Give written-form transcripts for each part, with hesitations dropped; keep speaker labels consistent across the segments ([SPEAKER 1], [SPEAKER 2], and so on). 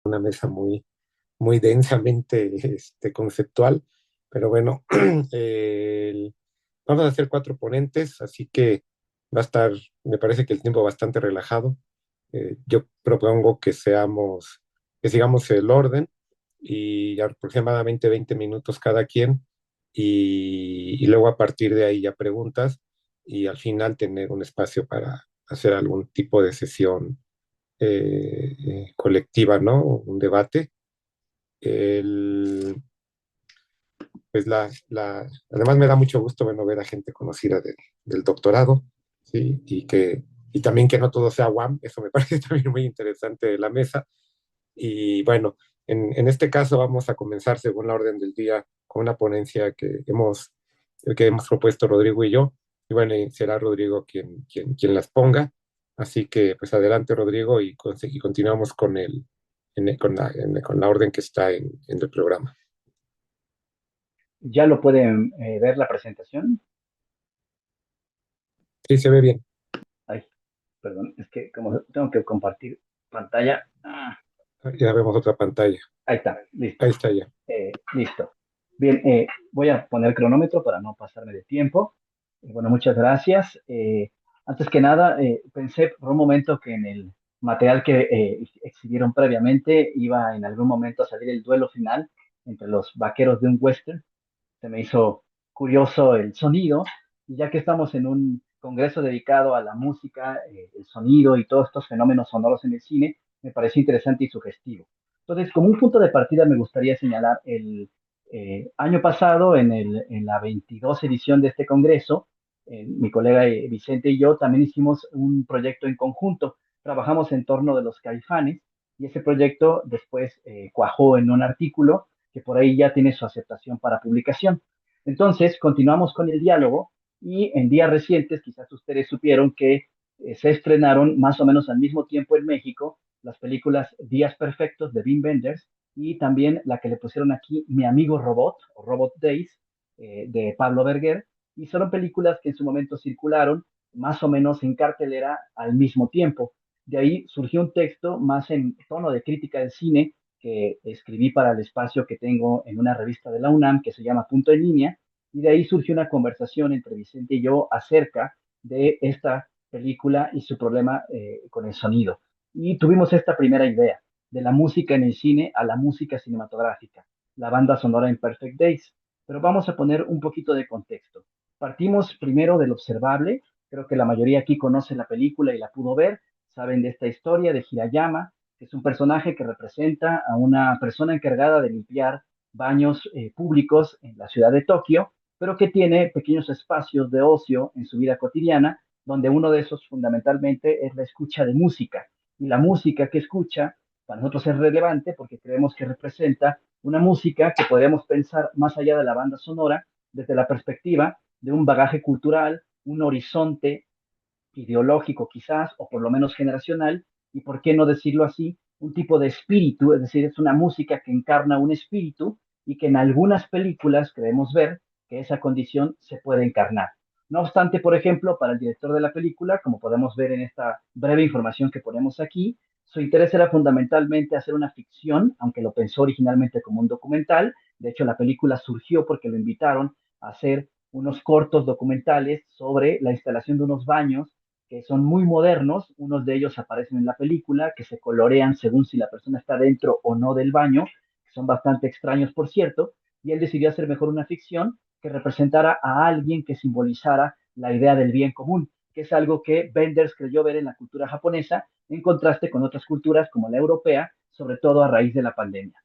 [SPEAKER 1] una mesa muy densamente conceptual, pero bueno, vamos a hacer cuatro ponentes, así que va a estar, me parece que el tiempo bastante relajado. Yo propongo que sigamos el orden y aproximadamente 20 minutos cada quien y luego a partir de ahí ya preguntas y al final tener un espacio para hacer algún tipo de sesión colectiva, ¿no? Un debate. El, pues además me da mucho gusto, bueno, ver a gente conocida del doctorado, ¿sí? Y también que no todo sea WAM, eso me parece también muy interesante de la mesa. Y bueno, en este caso vamos a comenzar según la orden del día con una ponencia que hemos propuesto Rodrigo y yo. Y bueno, y será Rodrigo quien las ponga. Así que pues adelante Rodrigo y continuamos con la orden que está en el programa.
[SPEAKER 2] ¿Ya lo pueden ver la presentación?
[SPEAKER 1] Sí, se ve bien.
[SPEAKER 2] Ay, perdón, es que como tengo que compartir pantalla.
[SPEAKER 1] Ya vemos otra pantalla.
[SPEAKER 2] Ahí está, listo.
[SPEAKER 1] Ahí está ya.
[SPEAKER 2] Listo. Bien, voy a poner cronómetro para no pasarme de tiempo. Bueno, muchas gracias. Antes que nada, pensé por un momento que en el material que exhibieron previamente iba en algún momento a salir el duelo final entre los vaqueros de un western. Se me hizo curioso el sonido, y ya que estamos en un congreso dedicado a la música, el sonido y todos estos fenómenos sonoros en el cine, me pareció interesante y sugestivo. Entonces, como un punto de partida, me gustaría señalar el año pasado, en la 22 edición de este congreso, mi colega Vicente y yo también hicimos un proyecto en conjunto. Trabajamos en torno de los Caifanes, y ese proyecto después cuajó en un artículo que por ahí ya tiene su aceptación para publicación. Entonces, continuamos con el diálogo, y en días recientes, quizás ustedes supieron que se estrenaron más o menos al mismo tiempo en México las películas Días Perfectos de Wim Wenders, y también la que le pusieron aquí Mi Amigo Robot o Robot Days de Pablo Berger, y son películas que en su momento circularon más o menos en cartelera al mismo tiempo. De ahí surgió un texto más en tono de crítica del cine que escribí para el espacio que tengo en una revista de la UNAM que se llama Punto en Línea, y de ahí surgió una conversación entre Vicente y yo acerca de esta película y su problema con el sonido. Y tuvimos esta primera idea, de la música en el cine a la música cinematográfica, la banda sonora en Perfect Days. Pero vamos a poner un poquito de contexto. Partimos primero del observable. Creo que la mayoría aquí conoce la película y la pudo ver. Saben de esta historia de Hirayama, que es un personaje que representa a una persona encargada de limpiar baños públicos en la ciudad de Tokio, pero que tiene pequeños espacios de ocio en su vida cotidiana, donde uno de esos fundamentalmente es la escucha de música. Y la música que escucha para nosotros es relevante porque creemos que representa una música que podemos pensar más allá de la banda sonora, desde la perspectiva de un bagaje cultural, un horizonte ideológico quizás, o por lo menos generacional, y por qué no decirlo así, un tipo de espíritu, es decir, es una música que encarna un espíritu, y que en algunas películas creemos ver que esa condición se puede encarnar. No obstante, por ejemplo, para el director de la película, como podemos ver en esta breve información que ponemos aquí, su interés era fundamentalmente hacer una ficción, aunque lo pensó originalmente como un documental. De hecho, la película surgió porque lo invitaron a hacer unos cortos documentales sobre la instalación de unos baños que son muy modernos. Unos de ellos aparecen en la película, que se colorean según si la persona está dentro o no del baño, que son bastante extraños, por cierto, y él decidió hacer mejor una ficción que representara a alguien que simbolizara la idea del bien común, que es algo que Benders creyó ver en la cultura japonesa, en contraste con otras culturas como la europea, sobre todo a raíz de la pandemia.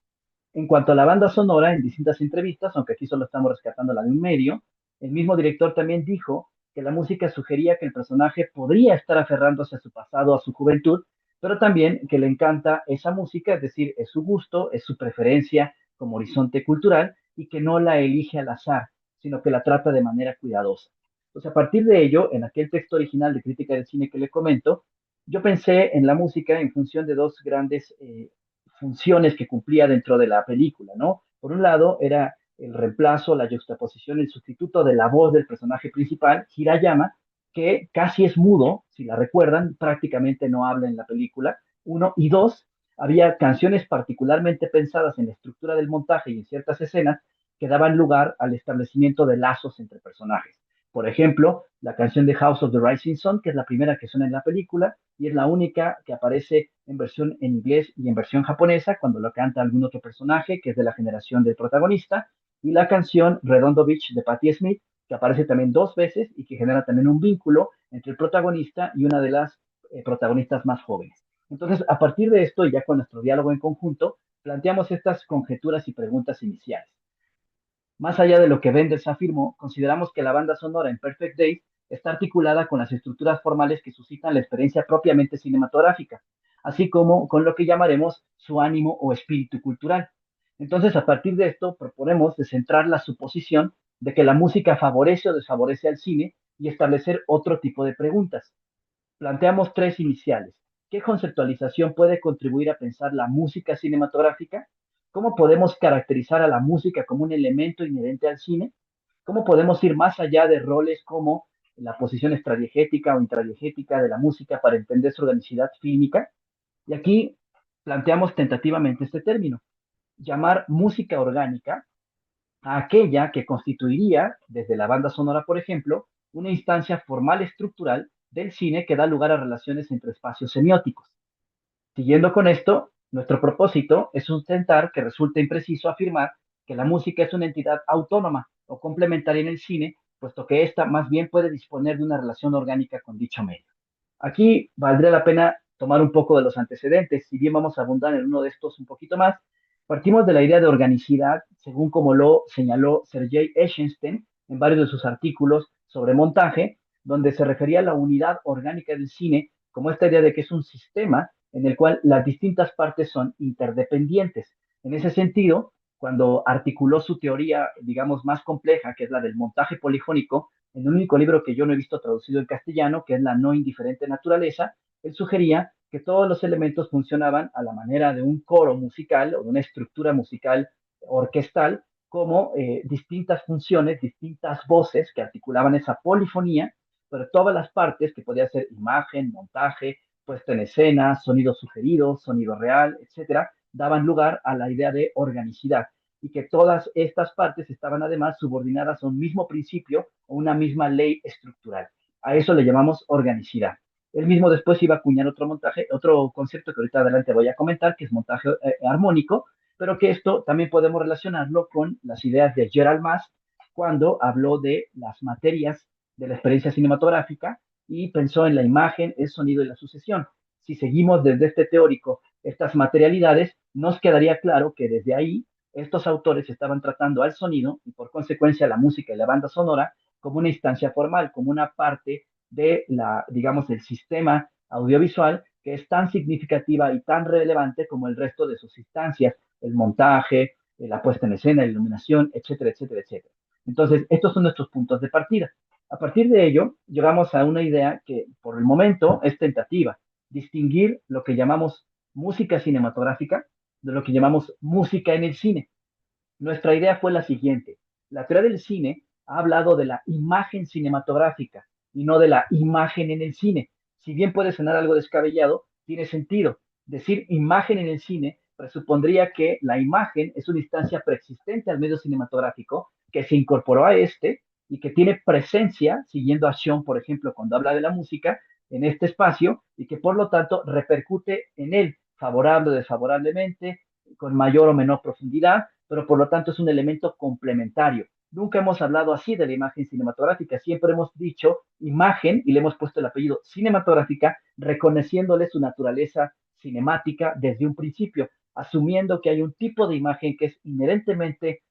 [SPEAKER 2] En cuanto a la banda sonora, en distintas entrevistas, aunque aquí solo estamos rescatando la de un medio, el mismo director también dijo que la música sugería que el personaje podría estar aferrándose a su pasado, a su juventud, pero también que le encanta esa música, es decir, es su gusto, es su preferencia como horizonte cultural, y que no la elige al azar, sino que la trata de manera cuidadosa. Entonces, a partir de ello, en aquel texto original de crítica del cine que le comento, yo pensé en la música en función de dos grandes funciones que cumplía dentro de la película, ¿no? Por un lado, era el reemplazo, la juxtaposición, el sustituto de la voz del personaje principal, Hirayama, que casi es mudo, si la recuerdan, prácticamente no habla en la película, uno, y dos, había canciones particularmente pensadas en la estructura del montaje y en ciertas escenas que daban lugar al establecimiento de lazos entre personajes. Por ejemplo, la canción de House of the Rising Sun, que es la primera que suena en la película y es la única que aparece en versión en inglés y en versión japonesa cuando lo canta algún otro personaje que es de la generación del protagonista, y la canción Redondo Beach de Patti Smith, que aparece también dos veces y que genera también un vínculo entre el protagonista y una de las protagonistas más jóvenes. Entonces, a partir de esto, y ya con nuestro diálogo en conjunto, planteamos estas conjeturas y preguntas iniciales. Más allá de lo que Wenders afirmó, consideramos que la banda sonora en Perfect Days está articulada con las estructuras formales que suscitan la experiencia propiamente cinematográfica, así como con lo que llamaremos su ánimo o espíritu cultural. Entonces, a partir de esto, proponemos centrar la suposición de que la música favorece o desfavorece al cine y establecer otro tipo de preguntas. Planteamos tres iniciales. ¿Qué conceptualización puede contribuir a pensar la música cinematográfica? ¿Cómo podemos caracterizar a la música como un elemento inherente al cine? ¿Cómo podemos ir más allá de roles como la posición extradiegética o intradiegética de la música para entender su organicidad fílmica? Y aquí planteamos tentativamente este término, llamar música orgánica a aquella que constituiría, desde la banda sonora, por ejemplo, una instancia formal estructural del cine que da lugar a relaciones entre espacios semióticos. Siguiendo con esto, nuestro propósito es sustentar que resulta impreciso afirmar que la música es una entidad autónoma o complementaria en el cine, puesto que ésta más bien puede disponer de una relación orgánica con dicho medio. Aquí valdría la pena tomar un poco de los antecedentes, si bien vamos a abundar en uno de estos un poquito más. Partimos de la idea de organicidad, según como lo señaló Sergei Eisenstein en varios de sus artículos sobre montaje, donde se refería a la unidad orgánica del cine como esta idea de que es un sistema en el cual las distintas partes son interdependientes. En ese sentido, cuando articuló su teoría, digamos, más compleja, que es la del montaje polifónico, en el único libro que yo no he visto traducido en castellano, que es La no indiferente naturaleza, él sugería que todos los elementos funcionaban a la manera de un coro musical o de una estructura musical orquestal, como distintas funciones, distintas voces que articulaban esa polifonía, pero todas las partes, que podía ser imagen, montaje, puesta en escena, sonido sugerido, sonido real, etcétera, daban lugar a la idea de organicidad y que todas estas partes estaban además subordinadas a un mismo principio o una misma ley estructural. A eso le llamamos organicidad. Él mismo después iba a acuñar otro montaje, otro concepto que ahorita adelante voy a comentar, que es montaje armónico, pero que esto también podemos relacionarlo con las ideas de Gerald Mass cuando habló de las materias de la experiencia cinematográfica y pensó en la imagen, el sonido y la sucesión. Si seguimos desde este teórico estas materialidades, nos quedaría claro que desde ahí estos autores estaban tratando al sonido y por consecuencia la música y la banda sonora como una instancia formal, como una parte de la, digamos, del sistema audiovisual que es tan significativa y tan relevante como el resto de sus instancias, el montaje, la puesta en escena, la iluminación, etcétera, etcétera, etcétera. Entonces, estos son nuestros puntos de partida. A partir de ello, llegamos a una idea que por el momento es tentativa, distinguir lo que llamamos música cinematográfica de lo que llamamos música en el cine. Nuestra idea fue la siguiente. La teoría del cine ha hablado de la imagen cinematográfica y no de la imagen en el cine. Si bien puede sonar algo descabellado, tiene sentido. Decir imagen en el cine presupondría que la imagen es una instancia preexistente al medio cinematográfico que se incorporó a este y que tiene presencia, siguiendo a Sean, por ejemplo, cuando habla de la música, en este espacio y que por lo tanto repercute en él, favorable o desfavorablemente, con mayor o menor profundidad, pero por lo tanto es un elemento complementario. Nunca hemos hablado así de la imagen cinematográfica, siempre hemos dicho imagen y le hemos puesto el apellido cinematográfica, reconociéndole su naturaleza cinemática desde un principio, asumiendo que hay un tipo de imagen que es inherentemente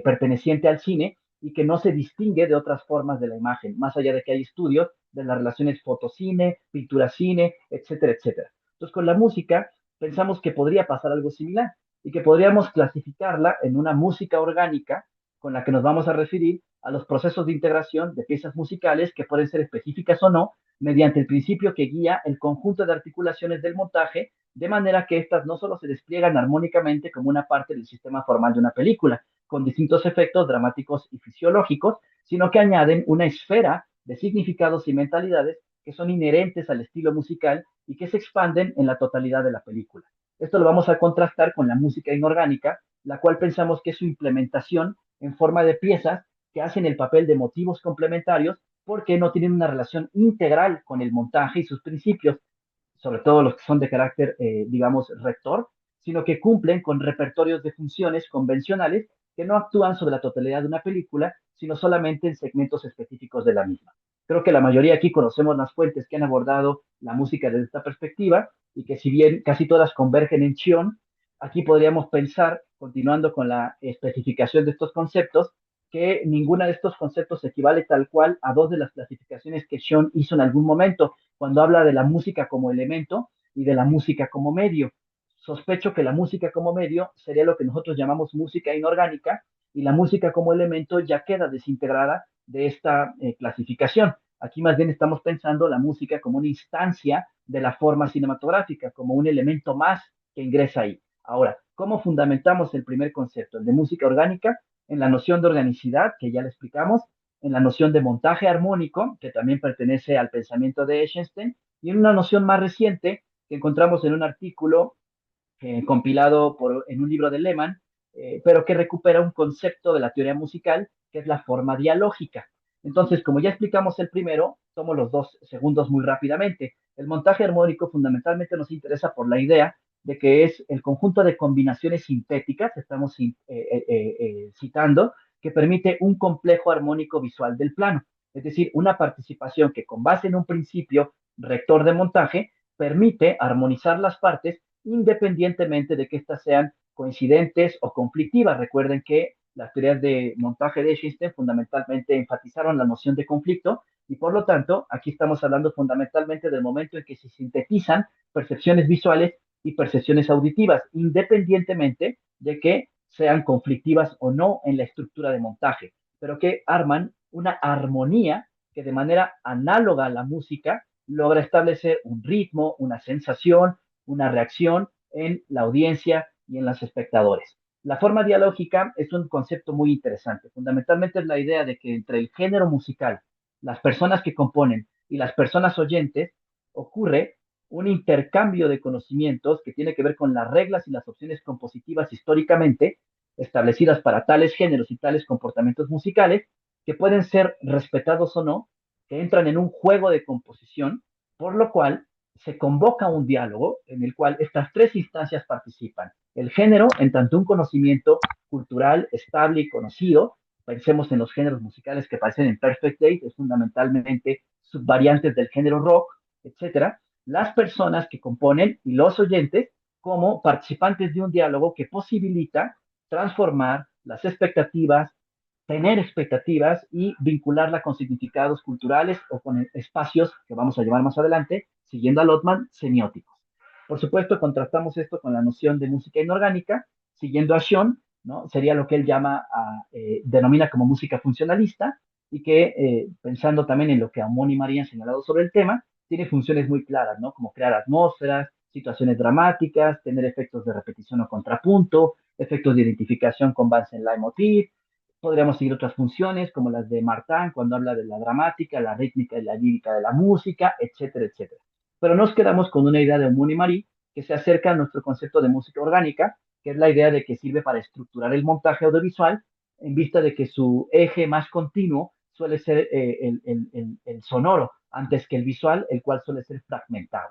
[SPEAKER 2] perteneciente al cine y que no se distingue de otras formas de la imagen, más allá de que hay estudios de las relaciones fotocine, pintura-cine, etcétera, etcétera. Entonces, con la música pensamos que podría pasar algo similar y que podríamos clasificarla en una música orgánica con la que nos vamos a referir a los procesos de integración de piezas musicales que pueden ser específicas o no, mediante el principio que guía el conjunto de articulaciones del montaje, de manera que éstas no solo se despliegan armónicamente como una parte del sistema formal de una película, con distintos efectos dramáticos y fisiológicos, sino que añaden una esfera de significados y mentalidades que son inherentes al estilo musical y que se expanden en la totalidad de la película. Esto lo vamos a contrastar con la música inorgánica, la cual pensamos que es su implementación en forma de piezas que hacen el papel de motivos complementarios porque no tienen una relación integral con el montaje y sus principios, sobre todo los que son de carácter, digamos, rector, sino que cumplen con repertorios de funciones convencionales que no actúan sobre la totalidad de una película, sino solamente en segmentos específicos de la misma. Creo que la mayoría aquí conocemos las fuentes que han abordado la música desde esta perspectiva y que si bien casi todas convergen en Chion, aquí podríamos pensar, continuando con la especificación de estos conceptos, que ninguna de estos conceptos equivale tal cual a dos de las clasificaciones que Chion hizo en algún momento, cuando habla de la música como elemento y de la música como medio. Sospecho que la música como medio sería lo que nosotros llamamos música inorgánica y la música como elemento ya queda desintegrada de esta clasificación. Aquí más bien estamos pensando la música como una instancia de la forma cinematográfica, como un elemento más que ingresa ahí. Ahora, ¿cómo fundamentamos el primer concepto, el de música orgánica? En la noción de organicidad, que ya le explicamos, en la noción de montaje armónico, que también pertenece al pensamiento de Eisenstein, y en una noción más reciente que encontramos en un artículo compilado en un libro de Lehmann, pero que recupera un concepto de la teoría musical, que es la forma dialógica. Entonces, como ya explicamos el primero, tomo los dos segundos muy rápidamente. El montaje armónico fundamentalmente nos interesa por la idea de que es el conjunto de combinaciones sintéticas, estamos citando, que permite un complejo armónico visual del plano. Es decir, una participación que con base en un principio rector de montaje permite armonizar las partes independientemente de que éstas sean coincidentes o conflictivas. Recuerden que las teorías de montaje de Eisenstein fundamentalmente enfatizaron la noción de conflicto y por lo tanto aquí estamos hablando fundamentalmente del momento en que se sintetizan percepciones visuales y percepciones auditivas, independientemente de que sean conflictivas o no en la estructura de montaje, pero que arman una armonía que de manera análoga a la música logra establecer un ritmo, una sensación, una reacción en la audiencia y en los espectadores. La forma dialógica es un concepto muy interesante. Fundamentalmente es la idea de que entre el género musical, las personas que componen y las personas oyentes ocurre un intercambio de conocimientos que tiene que ver con las reglas y las opciones compositivas históricamente establecidas para tales géneros y tales comportamientos musicales que pueden ser respetados o no, que entran en un juego de composición, por lo cual se convoca un diálogo en el cual estas tres instancias participan. El género, en tanto un conocimiento cultural estable y conocido, pensemos en los géneros musicales que aparecen en Perfect Day, es fundamentalmente subvariantes del género rock, etcétera, las personas que componen y los oyentes como participantes de un diálogo que posibilita transformar las expectativas, tener expectativas y vincularla con significados culturales o con espacios que vamos a llevar más adelante, siguiendo a Lotman, semióticos. Por supuesto, contrastamos esto con la noción de música inorgánica, siguiendo a Sean, ¿no? Sería lo que él denomina como música funcionalista y que, pensando también en lo que Amón y María han señalado sobre el tema, tiene funciones muy claras, ¿no? Como crear atmósferas, situaciones dramáticas, tener efectos de repetición o contrapunto, efectos de identificación con base en leitmotiv. Podríamos seguir otras funciones como las de Martin cuando habla de la dramática, la rítmica y la lírica de la música, etcétera, etcétera. Pero nos quedamos con una idea de Moon y Marie que se acerca a nuestro concepto de música orgánica, que es la idea de que sirve para estructurar el montaje audiovisual en vista de que su eje más continuo suele ser el sonoro antes que el visual, el cual suele ser fragmentado.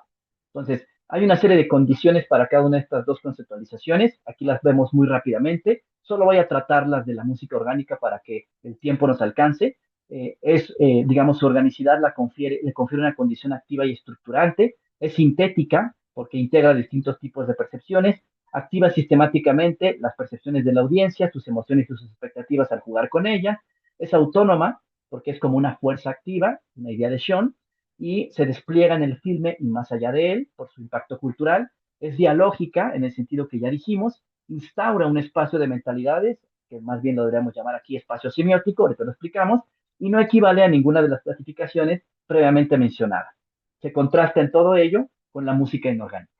[SPEAKER 2] Entonces, hay una serie de condiciones para cada una de estas dos conceptualizaciones. Aquí las vemos muy rápidamente. Solo voy a tratarlas de la música orgánica para que el tiempo nos alcance. Digamos, su organicidad le confiere una condición activa y estructurante. Es sintética porque integra distintos tipos de percepciones. Activa sistemáticamente las percepciones de la audiencia, sus emociones y sus expectativas al jugar con ella. Es autónoma porque es como una fuerza activa, una idea de Sean, y se despliega en el filme y más allá de él por su impacto cultural. Es dialógica en el sentido que ya dijimos, instaura un espacio de mentalidades, que más bien lo deberíamos llamar aquí espacio semiótico, ahorita lo explicamos, y no equivale a ninguna de las clasificaciones previamente mencionadas. Se contrasta en todo ello con la música inorgánica.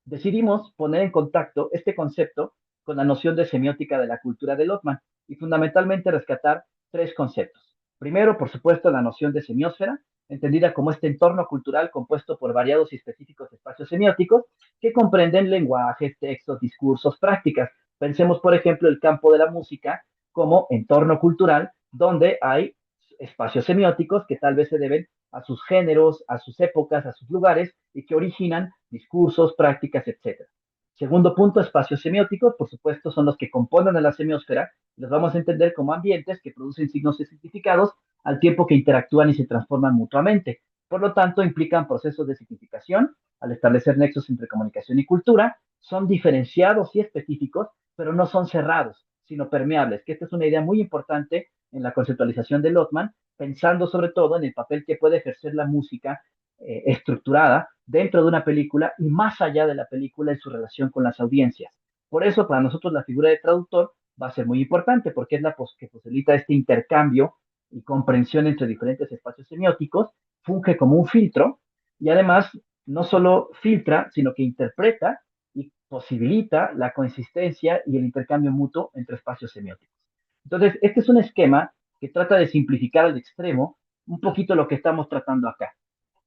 [SPEAKER 2] Decidimos poner en contacto este concepto con la noción de semiótica de la cultura de Lotman y fundamentalmente rescatar tres conceptos. Primero, por supuesto, la noción de semiósfera, entendida como este entorno cultural compuesto por variados y específicos espacios semióticos, que comprenden lenguajes, textos, discursos, prácticas. Pensemos, por ejemplo, el campo de la música como entorno cultural, donde hay espacios semióticos que tal vez se deben a sus géneros, a sus épocas, a sus lugares y que originan discursos, prácticas, etcétera. Segundo punto, espacios semióticos, por supuesto, son los que componen a la semiósfera. Los vamos a entender como ambientes que producen signos y significados al tiempo que interactúan y se transforman mutuamente. Por lo tanto, implican procesos de significación al establecer nexos entre comunicación y cultura. Son diferenciados y específicos, pero no son cerrados, sino permeables, que esta es una idea muy importante en la conceptualización de Lotman, pensando sobre todo en el papel que puede ejercer la música estructurada dentro de una película y más allá de la película en su relación con las audiencias. Por eso, para nosotros la figura de traductor va a ser muy importante porque es la que posibilita este intercambio y comprensión entre diferentes espacios semióticos, funge como un filtro y además no solo filtra, sino que interpreta y posibilita la consistencia y el intercambio mutuo entre espacios semióticos. Entonces, este es un esquema que trata de simplificar al extremo un poquito lo que estamos tratando acá.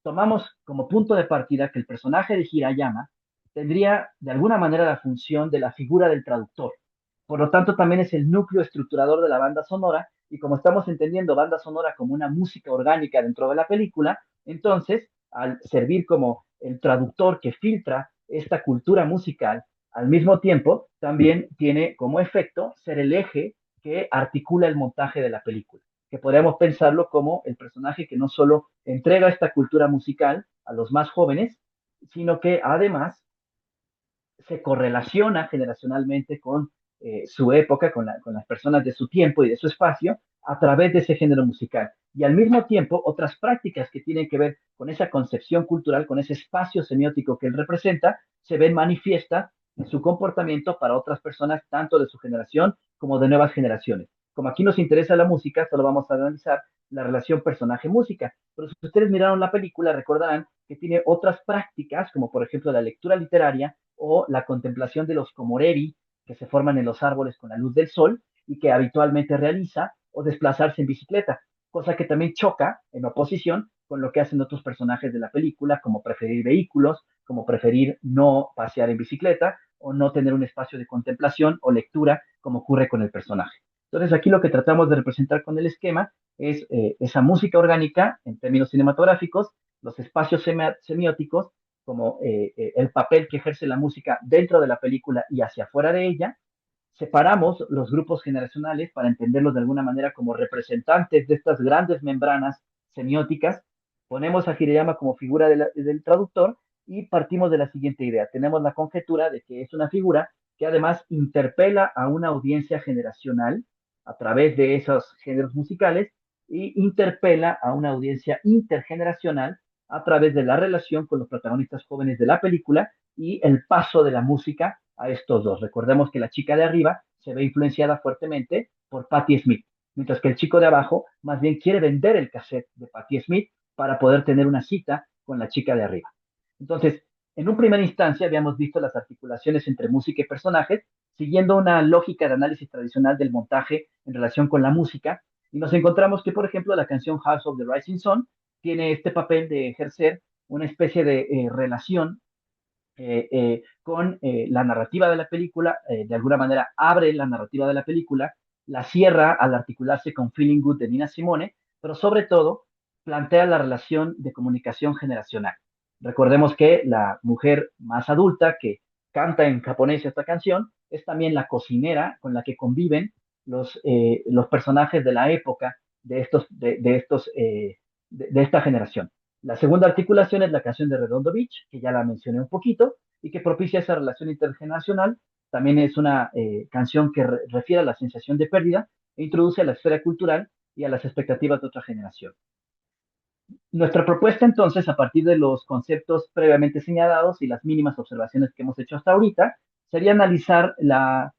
[SPEAKER 2] Tomamos como punto de partida que el personaje de Hirayama tendría de alguna manera la función de la figura del traductor. Por lo tanto, también es el núcleo estructurador de la banda sonora y como estamos entendiendo banda sonora como una música orgánica dentro de la película, entonces, al servir como el traductor que filtra esta cultura musical, al mismo tiempo también tiene como efecto ser el eje que articula el montaje de la película, que podríamos pensarlo como el personaje que no solo entrega esta cultura musical a los más jóvenes, sino que además se correlaciona generacionalmente con su época, con las personas de su tiempo y de su espacio, a través de ese género musical. Y al mismo tiempo, otras prácticas que tienen que ver con esa concepción cultural, con ese espacio semiótico que él representa, se ven manifiestas en su comportamiento para otras personas, tanto de su generación como de nuevas generaciones. Como aquí nos interesa la música, solo vamos a analizar la relación personaje-música. Pero si ustedes miraron la película, recordarán que tiene otras prácticas, como por ejemplo la lectura literaria o la contemplación de los komorebi que se forman en los árboles con la luz del sol y que habitualmente realiza, o desplazarse en bicicleta, cosa que también choca en oposición con lo que hacen otros personajes de la película, como preferir vehículos, como preferir no pasear en bicicleta o no tener un espacio de contemplación o lectura, como ocurre con el personaje. Entonces aquí lo que tratamos de representar con el esquema es esa música orgánica en términos cinematográficos, los espacios semióticos, como el papel que ejerce la música dentro de la película y hacia afuera de ella. Separamos los grupos generacionales para entenderlos de alguna manera como representantes de estas grandes membranas semióticas. Ponemos a Hirayama como figura del traductor y partimos de la siguiente idea. Tenemos la conjetura de que es una figura que además interpela a una audiencia generacional a través de esos géneros musicales y interpela a una audiencia intergeneracional a través de la relación con los protagonistas jóvenes de la película y el paso de la música a estos dos. Recordemos que la chica de arriba se ve influenciada fuertemente por Patti Smith, mientras que el chico de abajo más bien quiere vender el cassette de Patti Smith para poder tener una cita con la chica de arriba. Entonces, en un primera instancia habíamos visto las articulaciones entre música y personajes, siguiendo una lógica de análisis tradicional del montaje en relación con la música, y nos encontramos que, por ejemplo, la canción House of the Rising Sun tiene este papel de ejercer una especie de relación con la narrativa de la película, de alguna manera abre la narrativa de la película, la cierra al articularse con Feeling Good de Nina Simone, pero sobre todo plantea la relación de comunicación generacional. Recordemos que la mujer más adulta que canta en japonés esta canción es también la cocinera con la que conviven los personajes de la época de esta generación. La segunda articulación es la canción de Redondo Beach, que ya la mencioné un poquito, y que propicia esa relación intergeneracional. También es una canción que refiere a la sensación de pérdida e introduce a la esfera cultural y a las expectativas de otra generación. Nuestra propuesta entonces, a partir de los conceptos previamente señalados y las mínimas observaciones que hemos hecho hasta ahorita, sería analizar la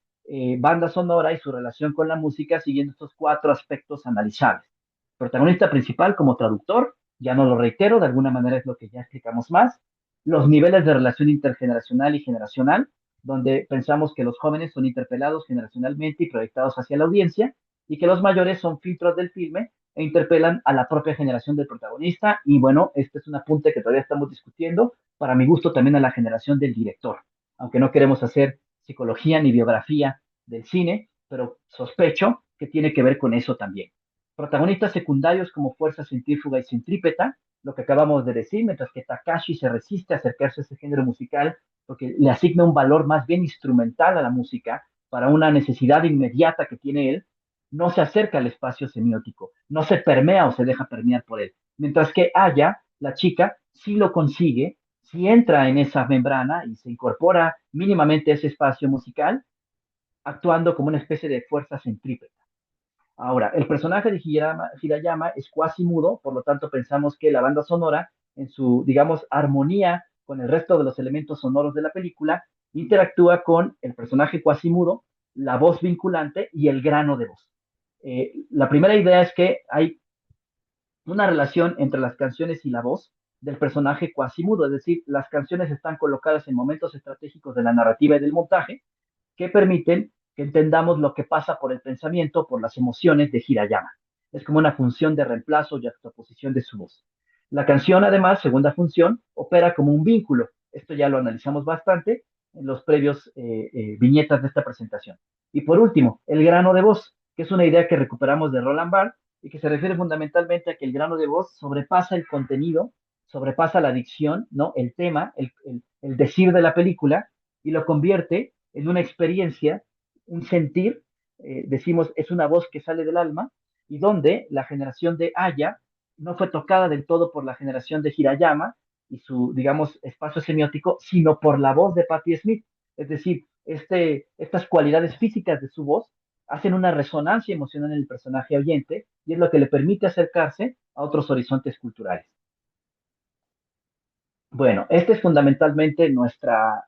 [SPEAKER 2] banda sonora y su relación con la música siguiendo estos cuatro aspectos analizables. Protagonista principal como traductor, ya no lo reitero, de alguna manera es lo que ya explicamos más. Los niveles de relación intergeneracional y generacional, donde pensamos que los jóvenes son interpelados generacionalmente y proyectados hacia la audiencia, y que los mayores son filtros del filme e interpelan a la propia generación del protagonista. Y bueno, este es un apunte que todavía estamos discutiendo, para mi gusto también a la generación del director, aunque no queremos hacer psicología ni biografía del cine, pero sospecho que tiene que ver con eso también. Protagonistas secundarios como Fuerza Centrífuga y Centrípeta, lo que acabamos de decir, mientras que Takashi se resiste a acercarse a ese género musical porque le asigna un valor más bien instrumental a la música para una necesidad inmediata que tiene él, no se acerca al espacio semiótico, no se permea o se deja permear por él. Mientras que Aya, la chica, sí lo consigue, sí entra en esa membrana y se incorpora mínimamente a ese espacio musical, actuando como una especie de fuerza centrípeta. Ahora, el personaje de Hirayama es cuasi mudo, por lo tanto pensamos que la banda sonora, en su, digamos, armonía con el resto de los elementos sonoros de la película, interactúa con el personaje cuasi mudo, la voz vinculante y el grano de voz. La primera idea es que hay una relación entre las canciones y la voz del personaje cuasi mudo, es decir, las canciones están colocadas en momentos estratégicos de la narrativa y del montaje, que permiten que entendamos lo que pasa por el pensamiento, por las emociones de Hirayama. Es como una función de reemplazo y actuaposición de su voz. La canción, además, segunda función, opera como un vínculo. Esto ya lo analizamos bastante en los previos viñetas de esta presentación. Y por último, el grano de voz, que es una idea que recuperamos de Roland Barthes y que se refiere fundamentalmente a que el grano de voz sobrepasa el contenido, sobrepasa la dicción, ¿no? El tema, el decir de la película, y lo convierte en una experiencia, un sentir, decimos, es una voz que sale del alma, y donde la generación de Aya no fue tocada del todo por la generación de Hirayama y su, digamos, espacio semiótico, sino por la voz de Patti Smith. Es decir, estas cualidades físicas de su voz hacen una resonancia emocional en el personaje oyente y es lo que le permite acercarse a otros horizontes culturales. Bueno, este es fundamentalmente nuestra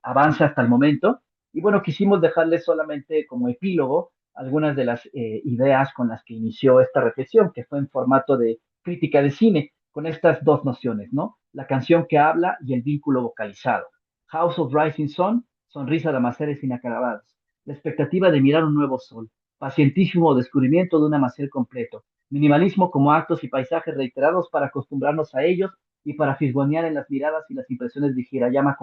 [SPEAKER 2] avance hasta el momento. Y bueno, quisimos dejarles solamente como epílogo algunas de las ideas con las que inició esta reflexión, que fue en formato de crítica de cine, con estas dos nociones, ¿no? La canción que habla y el vínculo vocalizado. House of Rising Sun, sonrisa de amaceres inacabados. La expectativa de mirar un nuevo sol. Pacientísimo descubrimiento de un amacer completo. Minimalismo como actos y paisajes reiterados para acostumbrarnos a ellos y para fisgonear en las miradas y las impresiones de Hirayama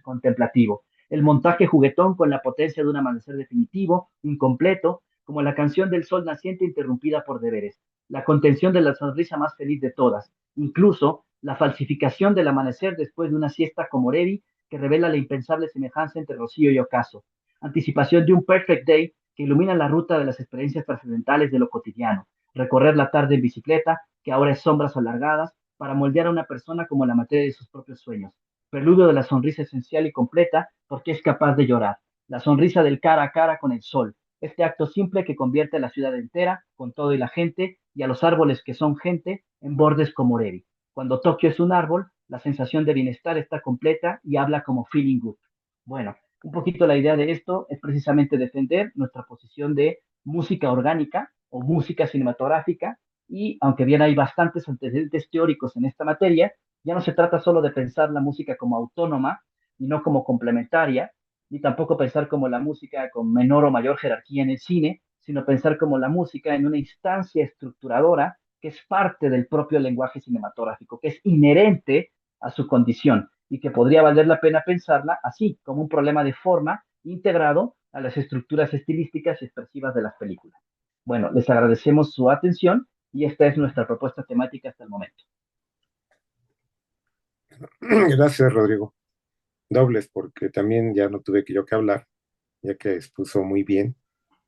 [SPEAKER 2] contemplativo. El montaje juguetón con la potencia de un amanecer definitivo, incompleto, como la canción del sol naciente interrumpida por deberes. La contención de la sonrisa más feliz de todas. Incluso la falsificación del amanecer después de una siesta como Revi, que revela la impensable semejanza entre Rocío y Ocaso. Anticipación de un perfect day que ilumina la ruta de las experiencias trascendentales de lo cotidiano. Recorrer la tarde en bicicleta, que ahora es sombras alargadas, para moldear a una persona como la materia de sus propios sueños. Preludio de la sonrisa esencial y completa porque es capaz de llorar. La sonrisa del cara a cara con el sol. Este acto simple que convierte a la ciudad entera, con todo y la gente, y a los árboles que son gente, en bordes como Revi. Cuando Tokio es un árbol, la sensación de bienestar está completa y habla como feeling good. Bueno, un poquito la idea de esto es precisamente defender nuestra posición de música orgánica o música cinematográfica y aunque bien hay bastantes antecedentes teóricos en esta materia, ya no se trata solo de pensar la música como autónoma y no como complementaria, ni tampoco pensar como la música con menor o mayor jerarquía en el cine, sino pensar como la música en una instancia estructuradora que es parte del propio lenguaje cinematográfico, que es inherente a su condición y que podría valer la pena pensarla así, como un problema de forma integrado a las estructuras estilísticas y expresivas de las películas. Bueno, les agradecemos su atención y esta es nuestra propuesta temática hasta el momento.
[SPEAKER 1] Gracias, Rodrigo. Dobles, porque también ya no tuve que yo que hablar, ya que expuso muy bien,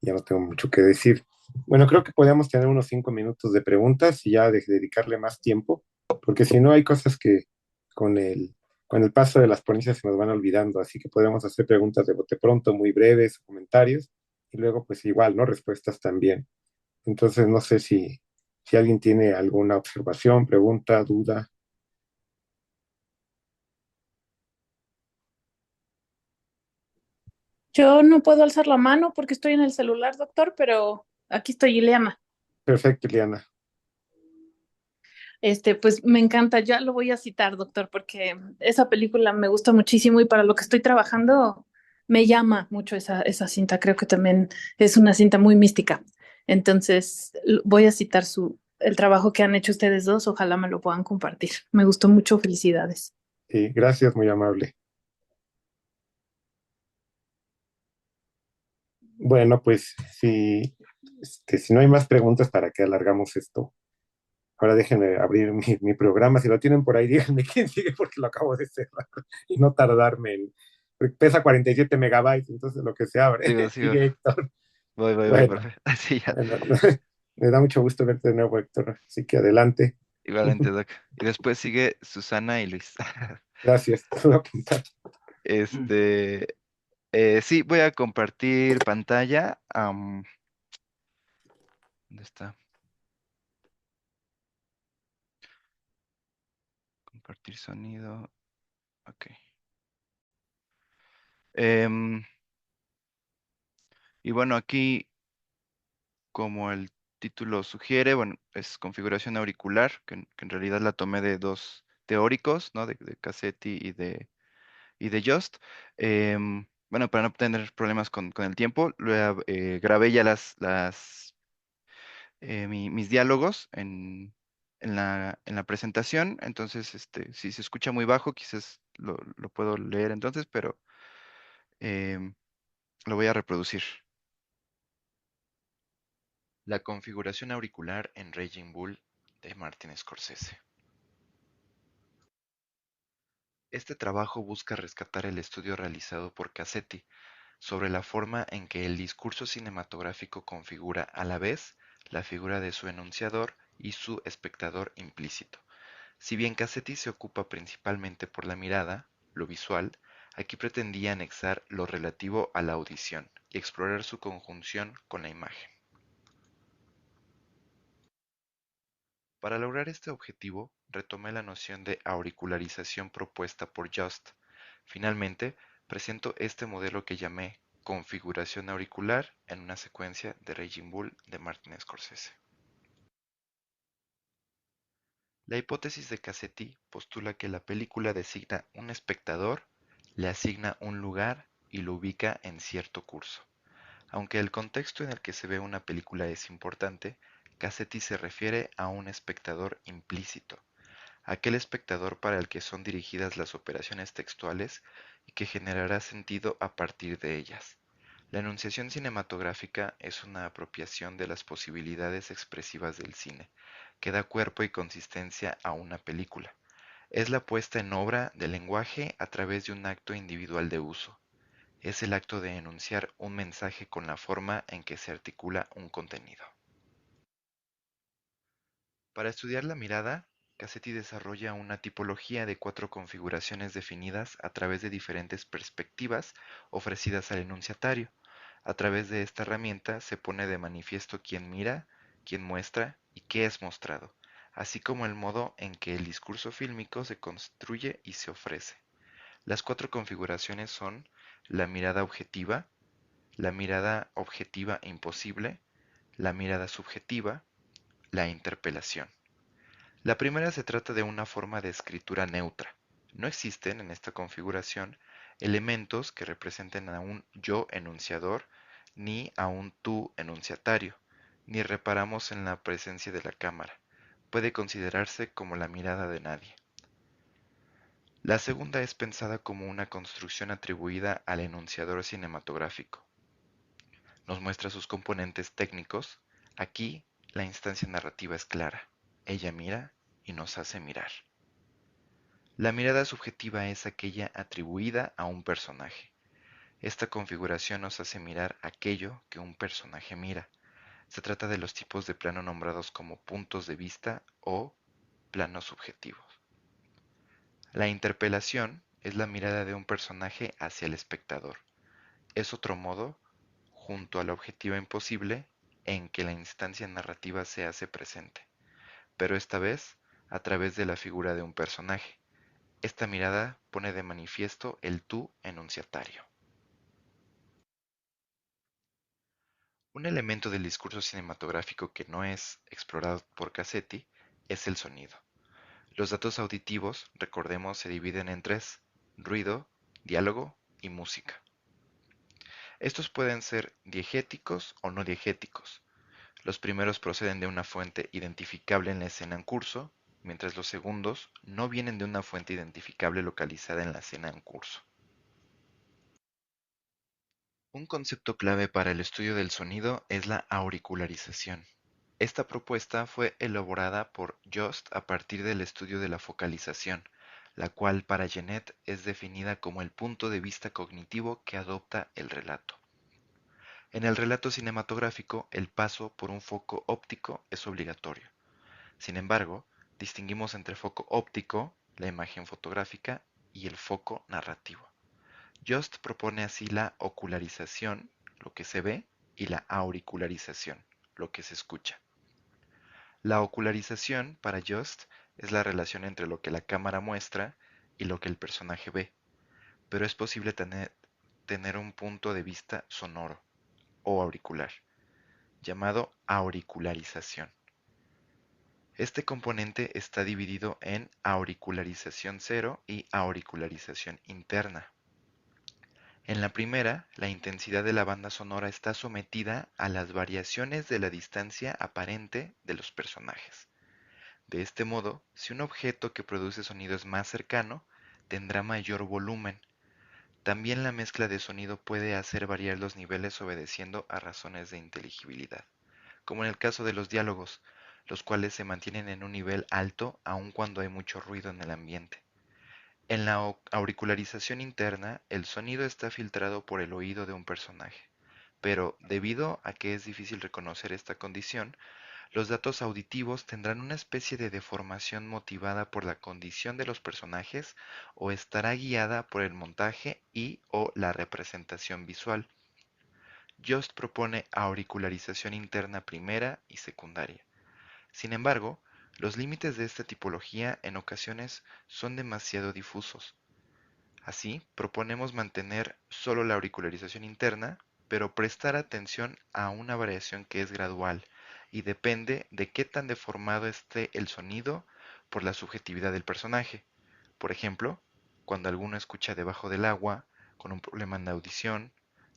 [SPEAKER 1] ya no tengo mucho que decir. Bueno, creo que podemos tener unos 5 minutos de preguntas y ya dedicarle más tiempo, porque si no hay cosas que con con el paso de las ponencias se nos van olvidando, así que podemos hacer preguntas de bote pronto, muy breves, comentarios, y luego pues igual, ¿no? Respuestas también. Entonces, no sé si alguien tiene alguna observación, pregunta, duda.
[SPEAKER 3] Yo no puedo alzar la mano porque estoy en el celular, doctor, pero aquí estoy, Ileana.
[SPEAKER 1] Perfecto, Liana.
[SPEAKER 3] Pues me encanta, ya lo voy a citar, doctor, porque esa película me gusta muchísimo y para lo que estoy trabajando me llama mucho esa cinta. Creo que también es una cinta muy mística. Entonces voy a citar el trabajo que han hecho ustedes dos. Ojalá me lo puedan compartir. Me gustó mucho. Felicidades.
[SPEAKER 1] Sí, gracias, muy amable. Bueno, pues si no hay más preguntas, ¿para qué alargamos esto? Ahora déjenme abrir mi programa. Si lo tienen por ahí, díganme quién sigue porque lo acabo de cerrar y no tardarme pesa 47 megabytes, entonces lo que se abre.
[SPEAKER 4] Sigo, sigo.
[SPEAKER 1] Sigue Héctor.
[SPEAKER 4] Voy,
[SPEAKER 1] Bueno,
[SPEAKER 4] profe. Sí, ya.
[SPEAKER 1] bueno, me da mucho gusto verte de nuevo, Héctor. Así que adelante.
[SPEAKER 4] Igualmente, Doc. Y después sigue Susana y Luis.
[SPEAKER 1] Gracias. Te voy a apuntar.
[SPEAKER 4] Este, sí, voy a compartir pantalla. ¿Dónde está? Compartir sonido. Ok. Em, y bueno, aquí, como el título sugiere, bueno, es configuración auricular, que en realidad la tomé de dos teóricos, ¿no? De Cassetti y de Just. Bueno, para no tener problemas con el tiempo, grabé ya mis diálogos en la presentación. Entonces, si se escucha muy bajo, quizás lo puedo leer entonces, pero em, lo voy a reproducir. La configuración auricular en Raging Bull de Martin Scorsese. Este trabajo busca rescatar el estudio realizado por Cassetti sobre la forma en que el discurso cinematográfico configura a la vez la figura de su enunciador y su espectador implícito. Si bien Cassetti se ocupa principalmente por la mirada, lo visual, aquí pretendía anexar lo relativo a la audición y explorar su conjunción con la imagen. Para lograr este objetivo, retomé la noción de auricularización propuesta por Just. Finalmente, presento este modelo que llamé configuración auricular en una secuencia de Raging Bull de Martin Scorsese. La hipótesis de Cassetti postula que la película designa un espectador, le asigna un lugar y lo ubica en cierto curso. Aunque el contexto en el que se ve una película es importante, Cassetti se refiere a un espectador implícito, aquel espectador para el que son dirigidas las operaciones textuales y que generará sentido a partir de ellas. La enunciación cinematográfica es una apropiación de las posibilidades expresivas del cine, que da cuerpo y consistencia a una película. Es la puesta en obra del lenguaje a través de un acto individual de uso. Es el acto de enunciar un mensaje con la forma en que se articula un contenido. Para estudiar la mirada, Cassetti desarrolla una tipología de 4 configuraciones definidas a través de diferentes perspectivas ofrecidas al enunciatario. A través de esta herramienta se pone de manifiesto quién mira, quién muestra y qué es mostrado, así como el modo en que el discurso fílmico se construye y se ofrece. Las 4 configuraciones son la mirada objetiva e imposible, la mirada subjetiva, la interpelación. La primera se trata de una forma de escritura neutra. No existen en esta configuración elementos que representen a un yo enunciador ni a un tú enunciatario, ni reparamos en la presencia de la cámara. Puede considerarse como la mirada de nadie. La segunda es pensada como una construcción atribuida al enunciador cinematográfico. Nos muestra sus componentes técnicos. Aquí la instancia narrativa es clara. Ella mira y nos hace mirar. La mirada subjetiva es aquella atribuida a un personaje. Esta configuración nos hace mirar aquello que un personaje mira. Se trata de los tipos de plano nombrados como puntos de vista o planos subjetivos. La interpelación es la mirada de un personaje hacia el espectador. Es otro modo, junto a la objetiva imposible, en que la instancia narrativa se hace presente, pero esta vez a través de la figura de un personaje. Esta mirada pone de manifiesto el tú enunciatario. Un elemento del discurso cinematográfico que no es explorado por Cassetti es el sonido. Los datos auditivos, recordemos, se dividen en 3: ruido, diálogo y música. Estos pueden ser diegéticos o no diegéticos. Los primeros proceden de una fuente identificable en la escena en curso, mientras los segundos no vienen de una fuente identificable localizada en la escena en curso. Un concepto clave para el estudio del sonido es la auricularización. Esta propuesta fue elaborada por Jost a partir del estudio de la focalización, la cual para Genet es definida como el punto de vista cognitivo que adopta el relato. En el relato cinematográfico, el paso por un foco óptico es obligatorio. Sin embargo, distinguimos entre foco óptico, la imagen fotográfica, y el foco narrativo. Jost propone así la ocularización, lo que se ve, y la auricularización, lo que se escucha. La ocularización, para Jost, es la relación entre lo que la cámara muestra y lo que el personaje ve, pero es posible tener un punto de vista sonoro o auricular, llamado auricularización. Este componente está dividido en auricularización cero y auricularización interna. En la primera, la intensidad de la banda sonora está sometida a las variaciones de la distancia aparente de los personajes. De este modo, si un objeto que produce sonido es más cercano, tendrá mayor volumen. También la mezcla de sonido puede hacer variar los niveles obedeciendo a razones de inteligibilidad, como en el caso de los diálogos, los cuales se mantienen en un nivel alto aun cuando hay mucho ruido en el ambiente. En la auricularización interna, el sonido está filtrado por el oído de un personaje, pero debido a que es difícil reconocer esta condición, los datos auditivos tendrán una especie de deformación motivada por la condición de los personajes o estará guiada por el montaje y o la representación visual. Jost propone auricularización interna primera y secundaria. Sin embargo, los límites de esta tipología en ocasiones son demasiado difusos. Así, proponemos mantener solo la auricularización interna, pero prestar atención a una variación que es gradual y depende de qué tan deformado esté el sonido por la subjetividad del personaje. Por ejemplo, cuando alguno escucha debajo del agua, con un problema en la audición,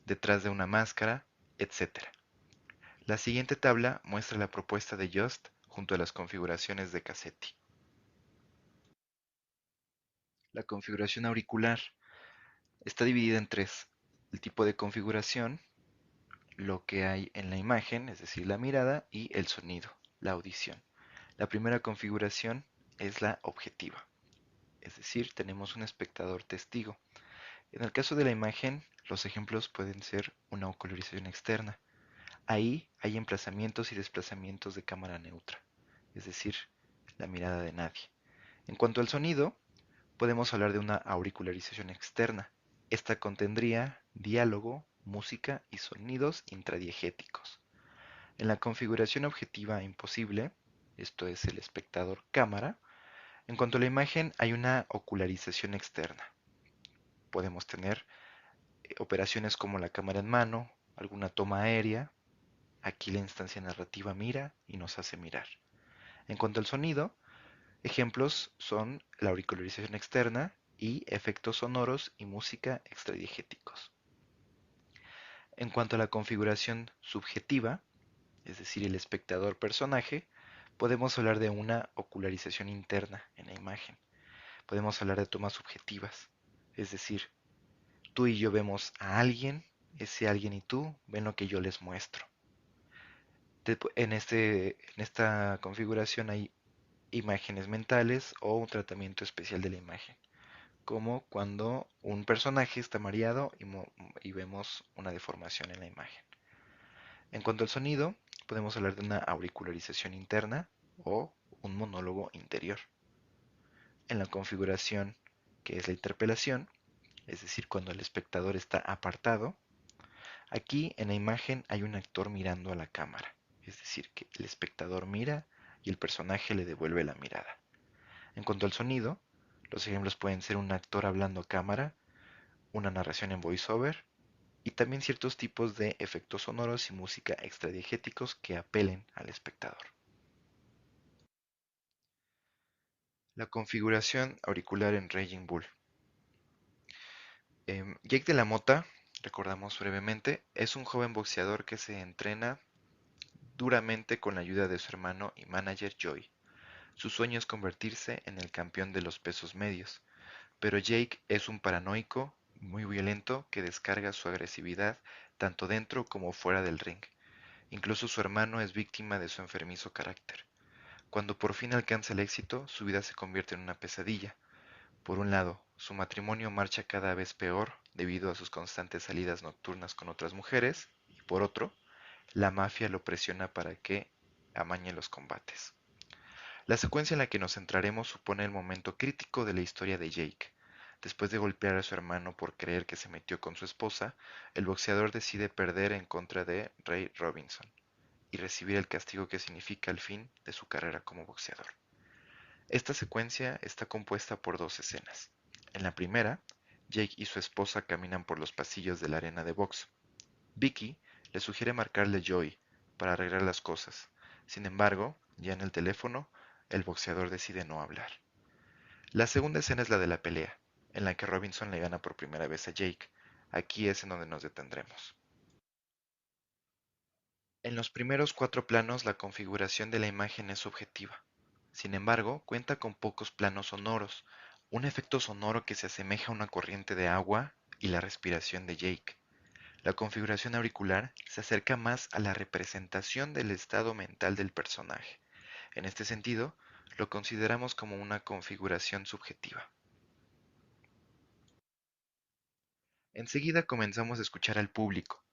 [SPEAKER 4] detrás de una máscara, etc. La siguiente tabla muestra la propuesta de Just junto a las configuraciones de Cassetti. La configuración auricular está dividida en tres: el tipo de configuración, lo que hay en la imagen, es decir, la mirada, y el sonido, la audición. La primera configuración es la objetiva, es decir, tenemos un espectador testigo. En el caso de la imagen, los ejemplos pueden ser una ocularización externa. Ahí hay emplazamientos y desplazamientos de cámara neutra, es decir, la mirada de nadie. En cuanto al sonido, podemos hablar de una auricularización externa. Esta contendría diálogo, música y sonidos intradiegéticos. En la configuración objetiva imposible, esto es el espectador cámara, en cuanto a la imagen hay una ocularización externa. Podemos tener operaciones como la cámara en mano, alguna toma aérea. Aquí la instancia narrativa mira y nos hace mirar. En cuanto al sonido, ejemplos son la auricularización externa y efectos sonoros y música extradiegéticos. En cuanto a la configuración subjetiva, es decir, el espectador personaje, podemos hablar de una ocularización interna en la imagen. Podemos hablar de tomas subjetivas, es decir, tú y yo vemos a alguien, ese alguien y tú ven lo que yo les muestro. En esta configuración hay imágenes mentales o un tratamiento especial de la imagen, como cuando un personaje está mareado y vemos una deformación en la imagen. En cuanto al sonido, podemos hablar de una auricularización interna o un monólogo interior. En la configuración que es la interpelación, es decir, cuando el espectador está apartado, aquí en la imagen hay un actor mirando a la cámara, es decir, que el espectador mira y el personaje le devuelve la mirada. En cuanto al sonido, los ejemplos pueden ser un actor hablando a cámara, una narración en voiceover y también ciertos tipos de efectos sonoros y música extradiegéticos que apelen al espectador. La configuración auricular en Raging Bull. Jake de la Mota, recordamos brevemente, es un joven boxeador que se entrena duramente con la ayuda de su hermano y manager Joey. Su sueño es convertirse en el campeón de los pesos medios, pero Jake es un paranoico muy violento que descarga su agresividad tanto dentro como fuera del ring. Incluso su hermano es víctima de su enfermizo carácter. Cuando por fin alcanza el éxito, su vida se convierte en una pesadilla. Por un lado, su matrimonio marcha cada vez peor debido a sus constantes salidas nocturnas con otras mujeres, y por otro, la mafia lo presiona para que amañe los combates. La secuencia en la que nos centraremos supone el momento crítico de la historia de Jake. Después de golpear a su hermano por creer que se metió con su esposa, el boxeador decide perder en contra de Ray Robinson y recibir el castigo que significa el fin de su carrera como boxeador. Esta secuencia está compuesta por dos escenas. En la primera, Jake y su esposa caminan por los pasillos de la arena de box. Vicky le sugiere marcarle a Joey para arreglar las cosas. Sin embargo, ya en el teléfono, el boxeador decide no hablar. La segunda escena es la de la pelea, en la que Robinson le gana por primera vez a Jake. Aquí es en donde nos detendremos. En los primeros 4 planos la configuración de la imagen es subjetiva. Sin embargo, cuenta con pocos planos sonoros, un efecto sonoro que se asemeja a una corriente de agua y la respiración de Jake. La configuración auricular se acerca más a la representación del estado mental del personaje. En este sentido, lo consideramos como una configuración subjetiva. Enseguida comenzamos a escuchar al público,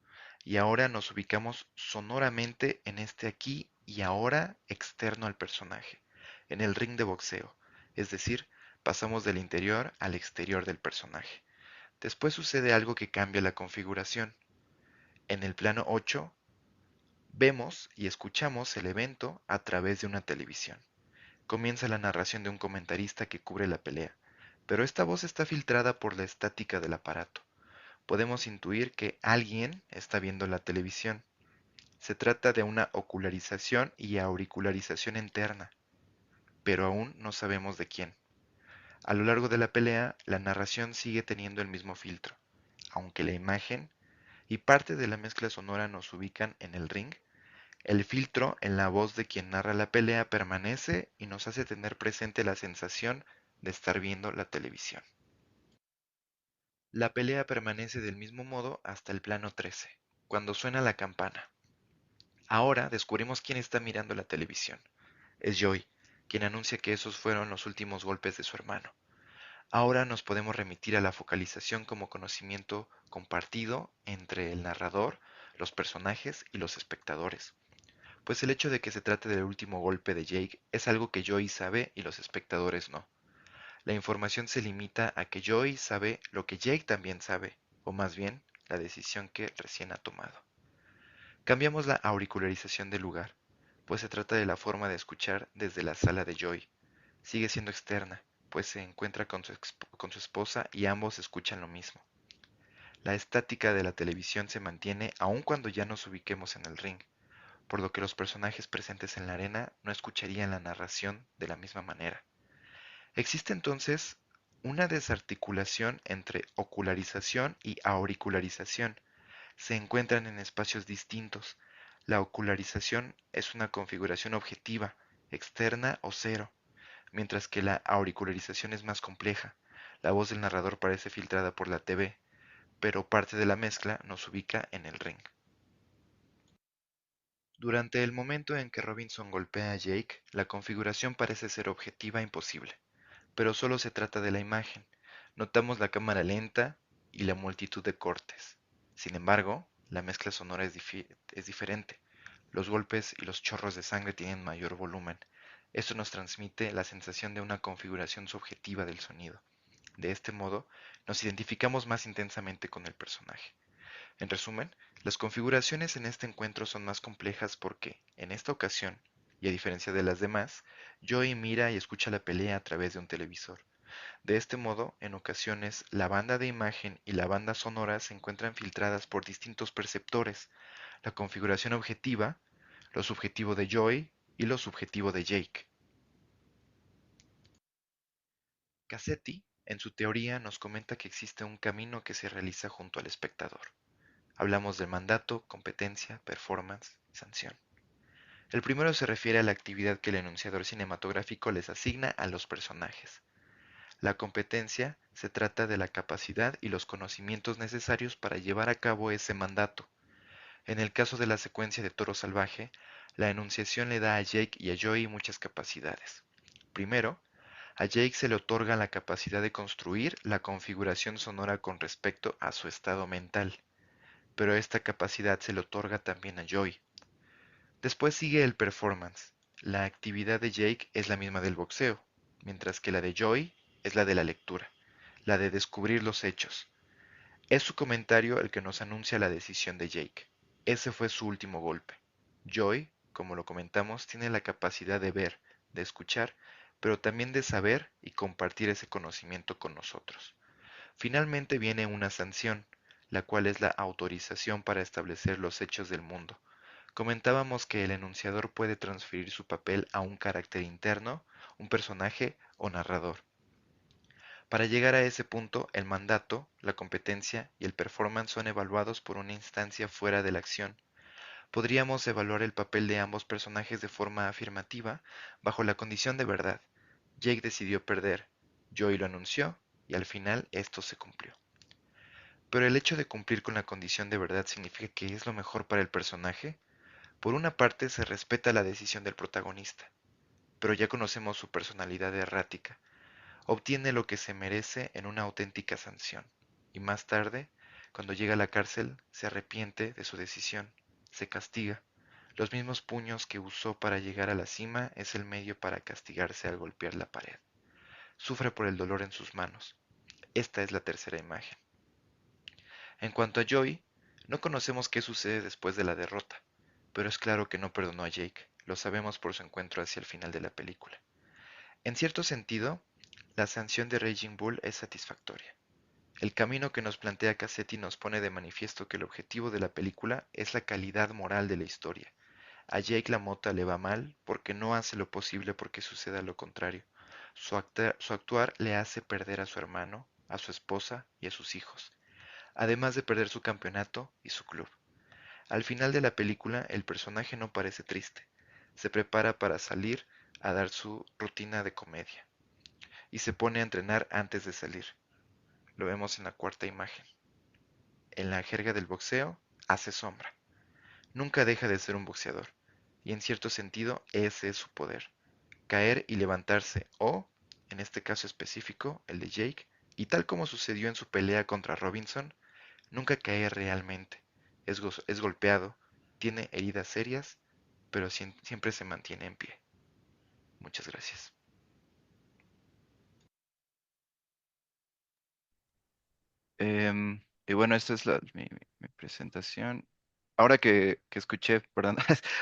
[SPEAKER 4] y ahora nos ubicamos sonoramente en este aquí y ahora externo al personaje, en el ring de boxeo, es decir, pasamos del interior al exterior del personaje. Después sucede algo que cambia la configuración. En el plano 8 vemos y escuchamos el evento a través de una televisión. Comienza la narración de un comentarista que cubre la pelea, pero esta voz está filtrada por la estática del aparato. Podemos intuir que alguien está viendo la televisión. Se trata de una ocularización y auricularización interna, pero aún no sabemos de quién. A lo largo de la pelea, la narración sigue teniendo el mismo filtro, aunque la imagen y parte de la mezcla sonora nos ubican en el ring. El filtro en la voz de quien narra la pelea permanece y nos hace tener presente la sensación de estar viendo la televisión. La pelea permanece del mismo modo hasta el plano 13, cuando suena la campana. Ahora descubrimos quién está mirando la televisión. Es Joey, quien anuncia que esos fueron los últimos golpes de su hermano. Ahora nos podemos remitir a la focalización como conocimiento compartido entre el narrador, los personajes y los espectadores. Pues el hecho de que se trate del último golpe de Jake es algo que Joey sabe y los espectadores no. La información se limita a que Joey sabe lo que Jake también sabe, o más bien, la decisión que recién ha tomado. Cambiamos la auricularización del lugar, pues se trata de la forma de escuchar desde la sala de Joey. Sigue siendo externa, pues se encuentra con su esposa y ambos escuchan lo mismo. La estática de la televisión se mantiene aun cuando ya nos ubiquemos en el ring, por lo que los personajes presentes en la arena no escucharían la narración de la misma manera. Existe entonces una desarticulación entre ocularización y auricularización. Se encuentran en espacios distintos. La ocularización es una configuración objetiva, externa o cero, mientras que la auricularización es más compleja. La voz del narrador parece filtrada por la TV, pero parte de la mezcla nos ubica en el ring. Durante el momento en que Robinson golpea a Jake, la configuración parece ser objetiva e imposible, pero solo se trata de la imagen. Notamos la cámara lenta y la multitud de cortes. Sin embargo, la mezcla sonora es diferente. Los golpes y los chorros de sangre tienen mayor volumen. Esto nos transmite la sensación de una configuración subjetiva del sonido. De este modo, nos identificamos más intensamente con el personaje. En resumen, las configuraciones en este encuentro son más complejas porque, en esta ocasión, y a diferencia de las demás, Joey mira y escucha la pelea a través de un televisor. De este modo, en ocasiones, la banda de imagen y la banda sonora se encuentran filtradas por distintos perceptores, la configuración objetiva, lo subjetivo de Joey y lo subjetivo de Jake. Cassetti, en su teoría, nos comenta que existe un camino que se realiza junto al espectador. Hablamos de mandato, competencia, performance y sanción. El primero se refiere a la actividad que el enunciador cinematográfico les asigna a los personajes. La competencia se trata de la capacidad y los conocimientos necesarios para llevar a cabo ese mandato. En el caso de la secuencia de Toro Salvaje, la enunciación le da a Jake y a Joey muchas capacidades. Primero, a Jake se le otorga la capacidad de construir la configuración sonora con respecto a su estado mental, pero esta capacidad se le otorga también a Joey. Después sigue el performance. La actividad de Jake es la misma del boxeo, mientras que la de Joey es la de la lectura, la de descubrir los hechos. Es su comentario el que nos anuncia la decisión de Jake. Ese fue su último golpe. Joey, como lo comentamos, tiene la capacidad de ver, de escuchar, pero también de saber y compartir ese conocimiento con nosotros. Finalmente viene una sanción, la cual es la autorización para establecer los hechos del mundo. Comentábamos que el enunciador puede transferir su papel a un carácter interno, un personaje o narrador. Para llegar a ese punto, el mandato, la competencia y el performance son evaluados por una instancia fuera de la acción. Podríamos evaluar el papel de ambos personajes de forma afirmativa bajo la condición de verdad. Jake decidió perder, Joey lo anunció y al final esto se cumplió. Pero el hecho de cumplir con la condición de verdad significa que es lo mejor para el personaje. Por una parte se respeta la decisión del protagonista, pero ya conocemos su personalidad errática. Obtiene lo que se merece en una auténtica sanción, y más tarde, cuando llega a la cárcel, se arrepiente de su decisión, se castiga. Los mismos puños que usó para llegar a la cima es el medio para castigarse al golpear la pared. Sufre por el dolor en sus manos. Esta es la tercera imagen. En cuanto a Joey, no conocemos qué sucede después de la derrota, pero es claro que no perdonó a Jake, lo sabemos por su encuentro hacia el final de la película. En cierto sentido, la sanción de Raging Bull es satisfactoria. El camino que nos plantea Cassetti nos pone de manifiesto que el objetivo de la película es la calidad moral de la historia. A Jake LaMotta le va mal porque no hace lo posible porque suceda lo contrario. Su actuar le hace perder a su hermano, a su esposa y a sus hijos, además de perder su campeonato y su club. Al final de la película, el personaje no parece triste. Se prepara para salir a dar su rutina de comedia y se pone a entrenar antes de salir. Lo vemos en la cuarta imagen. En la jerga del boxeo, hace sombra. Nunca deja de ser un boxeador, y en cierto sentido ese es su poder. Caer y levantarse, o, en este caso específico, el de Jake, y tal como sucedió en su pelea contra Robinson, nunca cae realmente. Es golpeado, tiene heridas serias, pero siempre se mantiene en pie. Muchas gracias. Y bueno, esta es mi presentación. Ahora que escuché, perdón,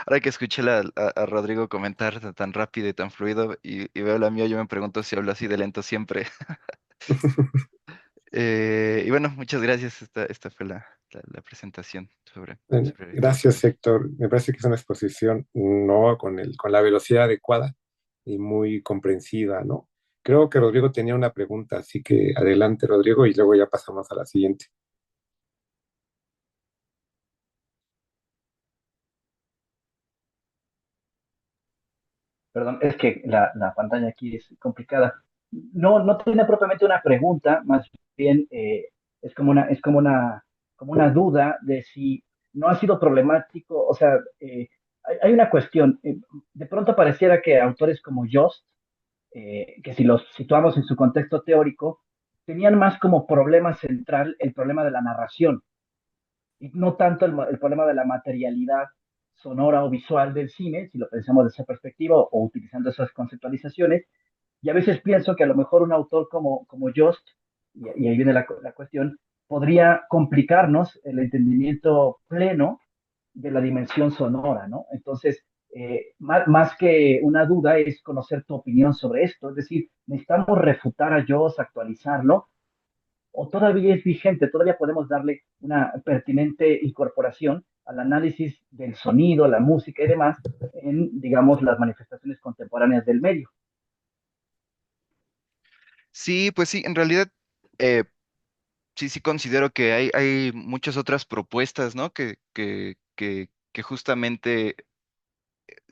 [SPEAKER 4] ahora que escuché a Rodrigo comentar tan rápido y tan fluido y veo la mía, yo me pregunto si hablo así de lento siempre. Y bueno, muchas gracias. Esta fue la presentación sobre
[SPEAKER 1] Gracias, Héctor. Me parece que es una exposición no con la velocidad adecuada y muy comprensiva, ¿no? Creo que Rodrigo tenía una pregunta, así que adelante, Rodrigo, y luego ya pasamos a la siguiente.
[SPEAKER 2] Perdón, es que la pantalla aquí es complicada. No, no tiene propiamente una pregunta, más bien es como una duda de si no ha sido problemático, o sea, hay una cuestión. De pronto pareciera que autores como Jost, que si los situamos en su contexto teórico, tenían más como problema central el problema de la narración y no tanto el problema de la materialidad sonora o visual del cine, si lo pensamos desde esa perspectiva o utilizando esas conceptualizaciones. Y a veces pienso que a lo mejor un autor como Jost, y ahí viene la cuestión, podría complicarnos el entendimiento pleno de la dimensión sonora, ¿no? Entonces, más que una duda es conocer tu opinión sobre esto, es decir, necesitamos refutar a Jost, actualizarlo, o todavía es vigente, todavía podemos darle una pertinente incorporación al análisis del sonido, la música y demás en, digamos, las manifestaciones contemporáneas del medio.
[SPEAKER 4] Sí, pues sí, en realidad eh, sí considero que hay muchas otras propuestas, ¿no? Que justamente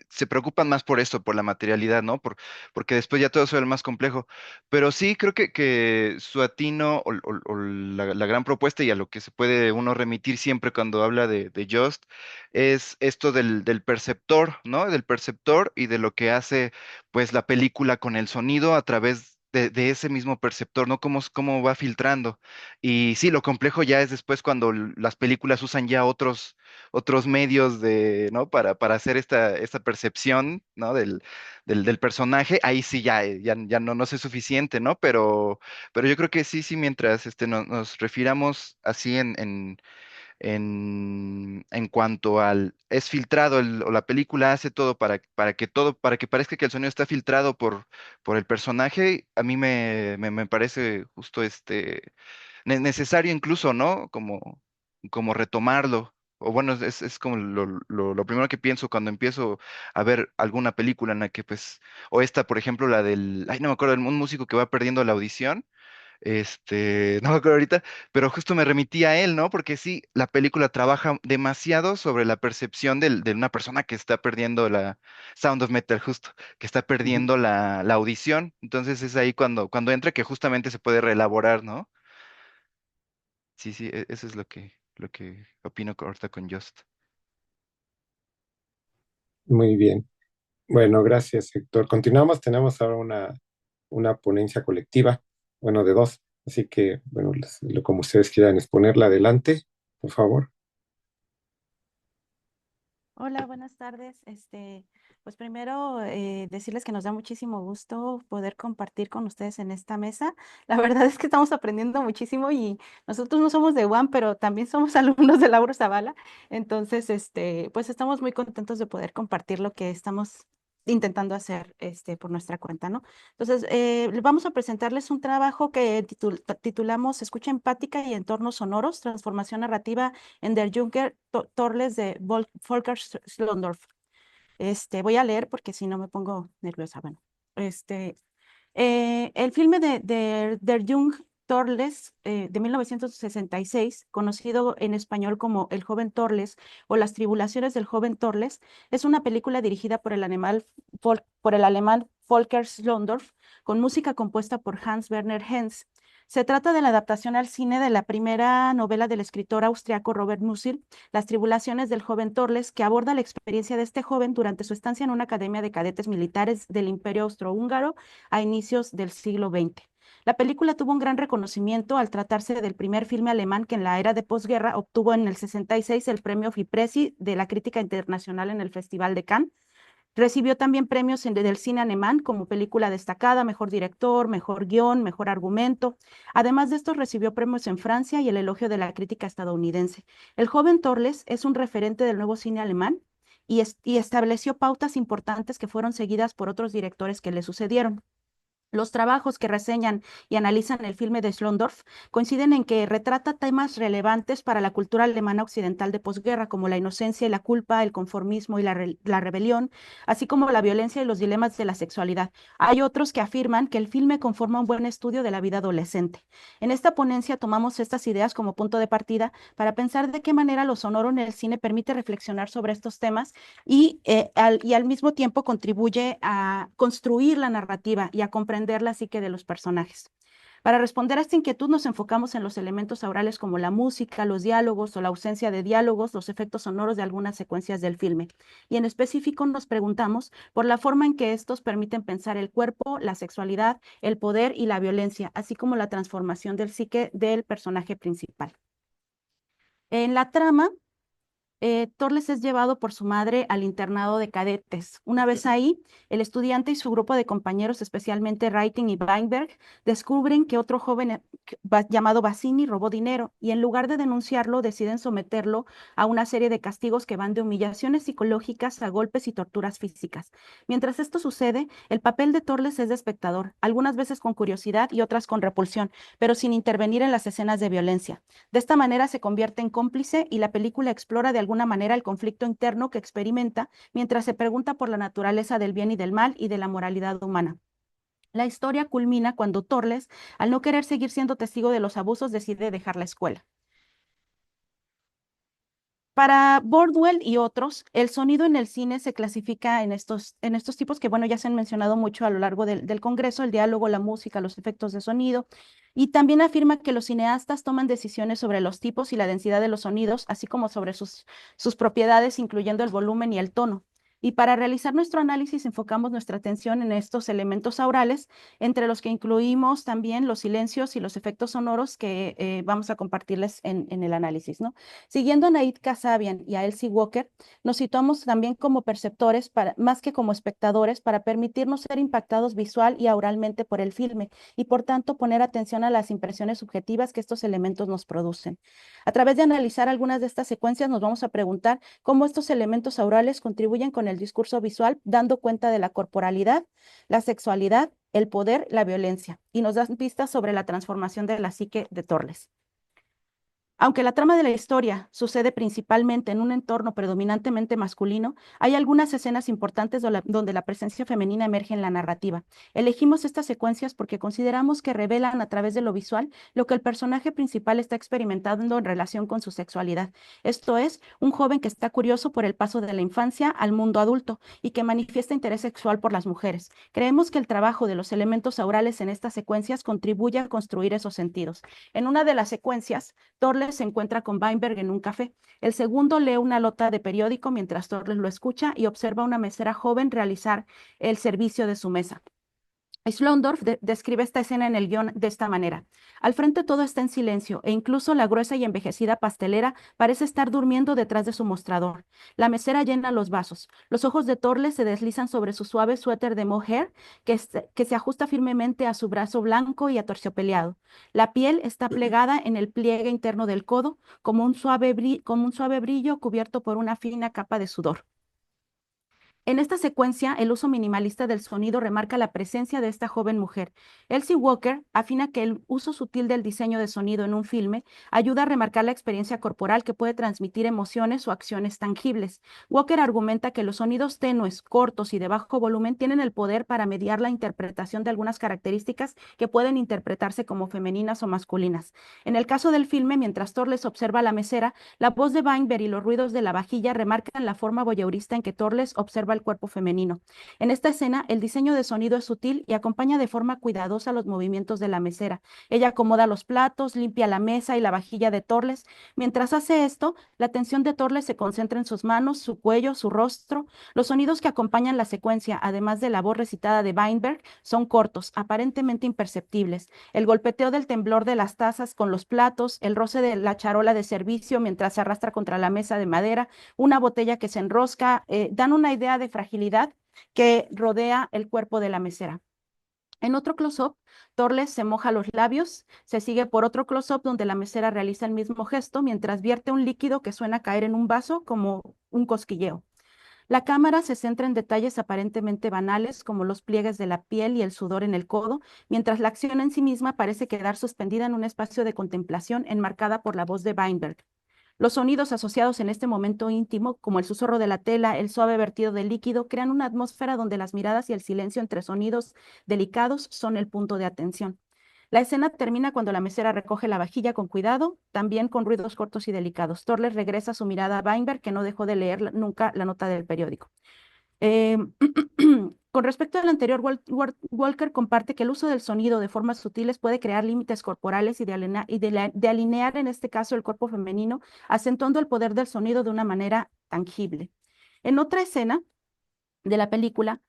[SPEAKER 4] se preocupan más por esto, por la materialidad, ¿no? Porque después ya todo se ve más complejo. Pero sí, creo que su atino o la gran propuesta y a lo que se puede uno remitir siempre cuando habla de Just es esto del perceptor, ¿no? Del perceptor y de lo que hace pues la película con el sonido a través de ese mismo perceptor, ¿no? Cómo va filtrando. Y sí, lo complejo ya es después cuando las películas usan ya otros medios ¿no? Para hacer esta percepción, ¿no? Del personaje, ahí sí ya no es suficiente, ¿no? Pero yo creo que sí, mientras nos refiramos así en cuanto al es filtrado o la película hace todo para que parezca que el sonido está filtrado por el personaje, a mí me parece justo necesario incluso, ¿no? Como retomarlo. O bueno, es como lo primero que pienso cuando empiezo a ver alguna película en la que, pues, o esta, por ejemplo, la ay, no me acuerdo, un músico que va perdiendo la audición, no me acuerdo ahorita, pero justo me remití a él, ¿no? Porque sí, la película trabaja demasiado sobre la percepción de una persona que está perdiendo Sound of Metal, justo, que está
[SPEAKER 1] Ujú.
[SPEAKER 4] perdiendo la audición. Entonces es ahí cuando entra que justamente se puede reelaborar, ¿no? Sí, eso es lo que opino ahorita con Just.
[SPEAKER 1] Muy bien. Bueno, gracias, Héctor. Continuamos, tenemos ahora una ponencia colectiva, bueno, de dos. Así que, bueno, como ustedes quieran exponerla adelante, por favor.
[SPEAKER 5] Hola, buenas tardes. Pues primero decirles que nos da muchísimo gusto poder compartir con ustedes en esta mesa. La verdad es que estamos aprendiendo muchísimo y nosotros no somos de UAM, pero también somos alumnos de Lauro Zavala. Entonces, pues estamos muy contentos de poder compartir lo que estamos intentando hacer por nuestra cuenta, ¿no? Entonces, vamos a presentarles un trabajo que titulamos Escucha empática y entornos sonoros, transformación narrativa en Der Junker Torles de Volker Schlondorf. Voy a leer porque si no me pongo nerviosa. Bueno, este, el filme de Der Jung Torles de 1966, conocido en español como El joven Torles o Las tribulaciones del joven Torles, es una película dirigida por el alemán Volker Schlondorf, con música compuesta por Hans Werner Henze. Se trata de la adaptación al cine de la primera novela del escritor austriaco Robert Musil, Las tribulaciones del joven Torles, que aborda la experiencia de este joven durante su estancia en una academia de cadetes militares del Imperio Austrohúngaro a inicios del siglo XX. La película tuvo un gran reconocimiento al tratarse del primer filme alemán que en la era de posguerra obtuvo en el 66 el premio FIPRESI de la crítica internacional en el Festival de Cannes. Recibió también premios del cine alemán como película destacada, mejor director, mejor guión, mejor argumento. Además de esto, recibió premios en Francia y el elogio de la crítica estadounidense. El joven Torles es un referente del nuevo cine alemán y estableció pautas importantes que fueron seguidas por otros directores que le sucedieron. Los trabajos que reseñan y analizan el filme de Schlondorf coinciden en que retrata temas relevantes para la cultura alemana occidental de posguerra, como la inocencia y la culpa, el conformismo y la rebelión, así como la violencia y los dilemas de la sexualidad. Hay otros que afirman que el filme conforma un buen estudio de la vida adolescente. En esta ponencia tomamos estas ideas como punto de partida para pensar de qué manera lo sonoro en el cine permite reflexionar sobre estos temas y al mismo tiempo contribuye a construir la narrativa y a comprender la psique de los personajes. Para responder a esta inquietud nos enfocamos en los elementos aurales como la música, los diálogos o la ausencia de diálogos, los efectos sonoros de algunas secuencias del filme. Y en específico nos preguntamos por la forma en que estos permiten pensar el cuerpo, la sexualidad, el poder y la violencia, así como la transformación del psique del personaje principal. En la trama, Torles es llevado por su madre al internado de cadetes. Una vez ahí, el estudiante y su grupo de compañeros, especialmente Writing y Weinberg, descubren que otro joven llamado Bassini robó dinero y en lugar de denunciarlo, deciden someterlo a una serie de castigos que van de humillaciones psicológicas a golpes y torturas físicas. Mientras esto sucede, el papel de Torles es de espectador, algunas veces con curiosidad y otras con repulsión, pero sin intervenir en las escenas de violencia. De esta manera se convierte en cómplice y la película explora de alguna manera el conflicto interno que experimenta mientras se pregunta por la naturaleza del bien y del mal y de la moralidad humana. La historia culmina cuando Torles, al no querer seguir siendo testigo de los abusos, decide dejar la escuela. Para Bordwell y otros, el sonido en el cine se clasifica en estos tipos que, bueno, ya se han mencionado mucho a lo largo del Congreso: el diálogo, la música, los efectos de sonido. Y también afirma que los cineastas toman decisiones sobre los tipos y la densidad de los sonidos, así como sobre sus propiedades, incluyendo el volumen y el tono. Y para realizar nuestro análisis enfocamos nuestra atención en estos elementos aurales, entre los que incluimos también los silencios y los efectos sonoros que vamos a compartirles en el análisis, ¿no? Siguiendo a Naid Kasabian y a Elsie Walker, nos situamos también como perceptores, más que como espectadores, para permitirnos ser impactados visual y auralmente por el filme y, por tanto, poner atención a las impresiones subjetivas que estos elementos nos producen. A través de analizar algunas de estas secuencias, nos vamos a preguntar cómo estos elementos aurales contribuyen con el discurso visual, dando cuenta de la corporalidad, la sexualidad, el poder, la violencia, y nos dan pistas sobre la transformación de la psique de Torles. Aunque la trama de la historia sucede principalmente en un entorno predominantemente masculino, hay algunas escenas importantes donde la presencia femenina emerge en la narrativa. Elegimos estas secuencias porque consideramos que revelan a través de lo visual lo que el personaje principal está experimentando en relación con su sexualidad. Esto es, un joven que está curioso por el paso de la infancia al mundo adulto y que manifiesta interés sexual por las mujeres. Creemos que el trabajo de los elementos aurales en estas secuencias contribuye a construir esos sentidos. En una de las secuencias, Torles se encuentra con Weinberg en un café. El segundo lee una nota de periódico mientras Torres lo escucha y observa a una mesera joven realizar el servicio de su mesa. Schlondorf describe esta escena en el guión de esta manera: al frente todo está en silencio e incluso la gruesa y envejecida pastelera parece estar durmiendo detrás de su mostrador. La mesera llena los vasos. Los ojos de Torles se deslizan sobre su suave suéter de mohair que se ajusta firmemente a su brazo blanco y aterciopelado. La piel está plegada en el pliegue interno del codo como un suave brillo cubierto por una fina capa de sudor. En esta secuencia, el uso minimalista del sonido remarca la presencia de esta joven mujer. Elsie Walker afina que el uso sutil del diseño de sonido en un filme ayuda a remarcar la experiencia corporal que puede transmitir emociones o acciones tangibles. Walker argumenta que los sonidos tenues, cortos y de bajo volumen tienen el poder para mediar la interpretación de algunas características que pueden interpretarse como femeninas o masculinas. En el caso del filme, mientras Torles observa a la mesera, la voz de Weinberg y los ruidos de la vajilla remarcan la forma voyeurista en que Torles observa el cuerpo femenino. En esta escena, el diseño de sonido es sutil y acompaña de forma cuidadosa los movimientos de la mesera. Ella acomoda los platos, limpia la mesa y la vajilla de Torles. Mientras hace esto, la atención de Torles se concentra en sus manos, su cuello, su rostro. Los sonidos que acompañan la secuencia, además de la voz recitada de Weinberg, son cortos, aparentemente imperceptibles. El golpeteo del temblor de las tazas con los platos, el roce de la charola de servicio mientras se arrastra contra la mesa de madera, una botella que se enrosca, dan una idea de fragilidad que rodea el cuerpo de la mesera. En otro close-up, Torles se moja los labios, se sigue por otro close-up donde la mesera realiza el mismo gesto mientras vierte un líquido que suena caer en un vaso como un cosquilleo. La cámara se centra en detalles aparentemente banales como los pliegues de la piel y el sudor en el codo, mientras la acción en sí misma parece quedar suspendida en un espacio de contemplación enmarcada por la voz de Weinberg. Los sonidos asociados en este momento íntimo, como el susurro de la tela, el suave vertido del líquido, crean una atmósfera donde las miradas y el silencio entre sonidos delicados son el punto de atención. La escena termina cuando la mesera recoge la vajilla con cuidado, también con ruidos cortos y delicados. Torles regresa su mirada a Weinberg, que no dejó de leer nunca la nota del periódico. Con respecto al anterior, Walker comparte que el uso del sonido de formas sutiles puede crear límites corporales y de alinear en este caso el cuerpo femenino, acentuando el poder del sonido de una manera tangible. En otra escena de la película,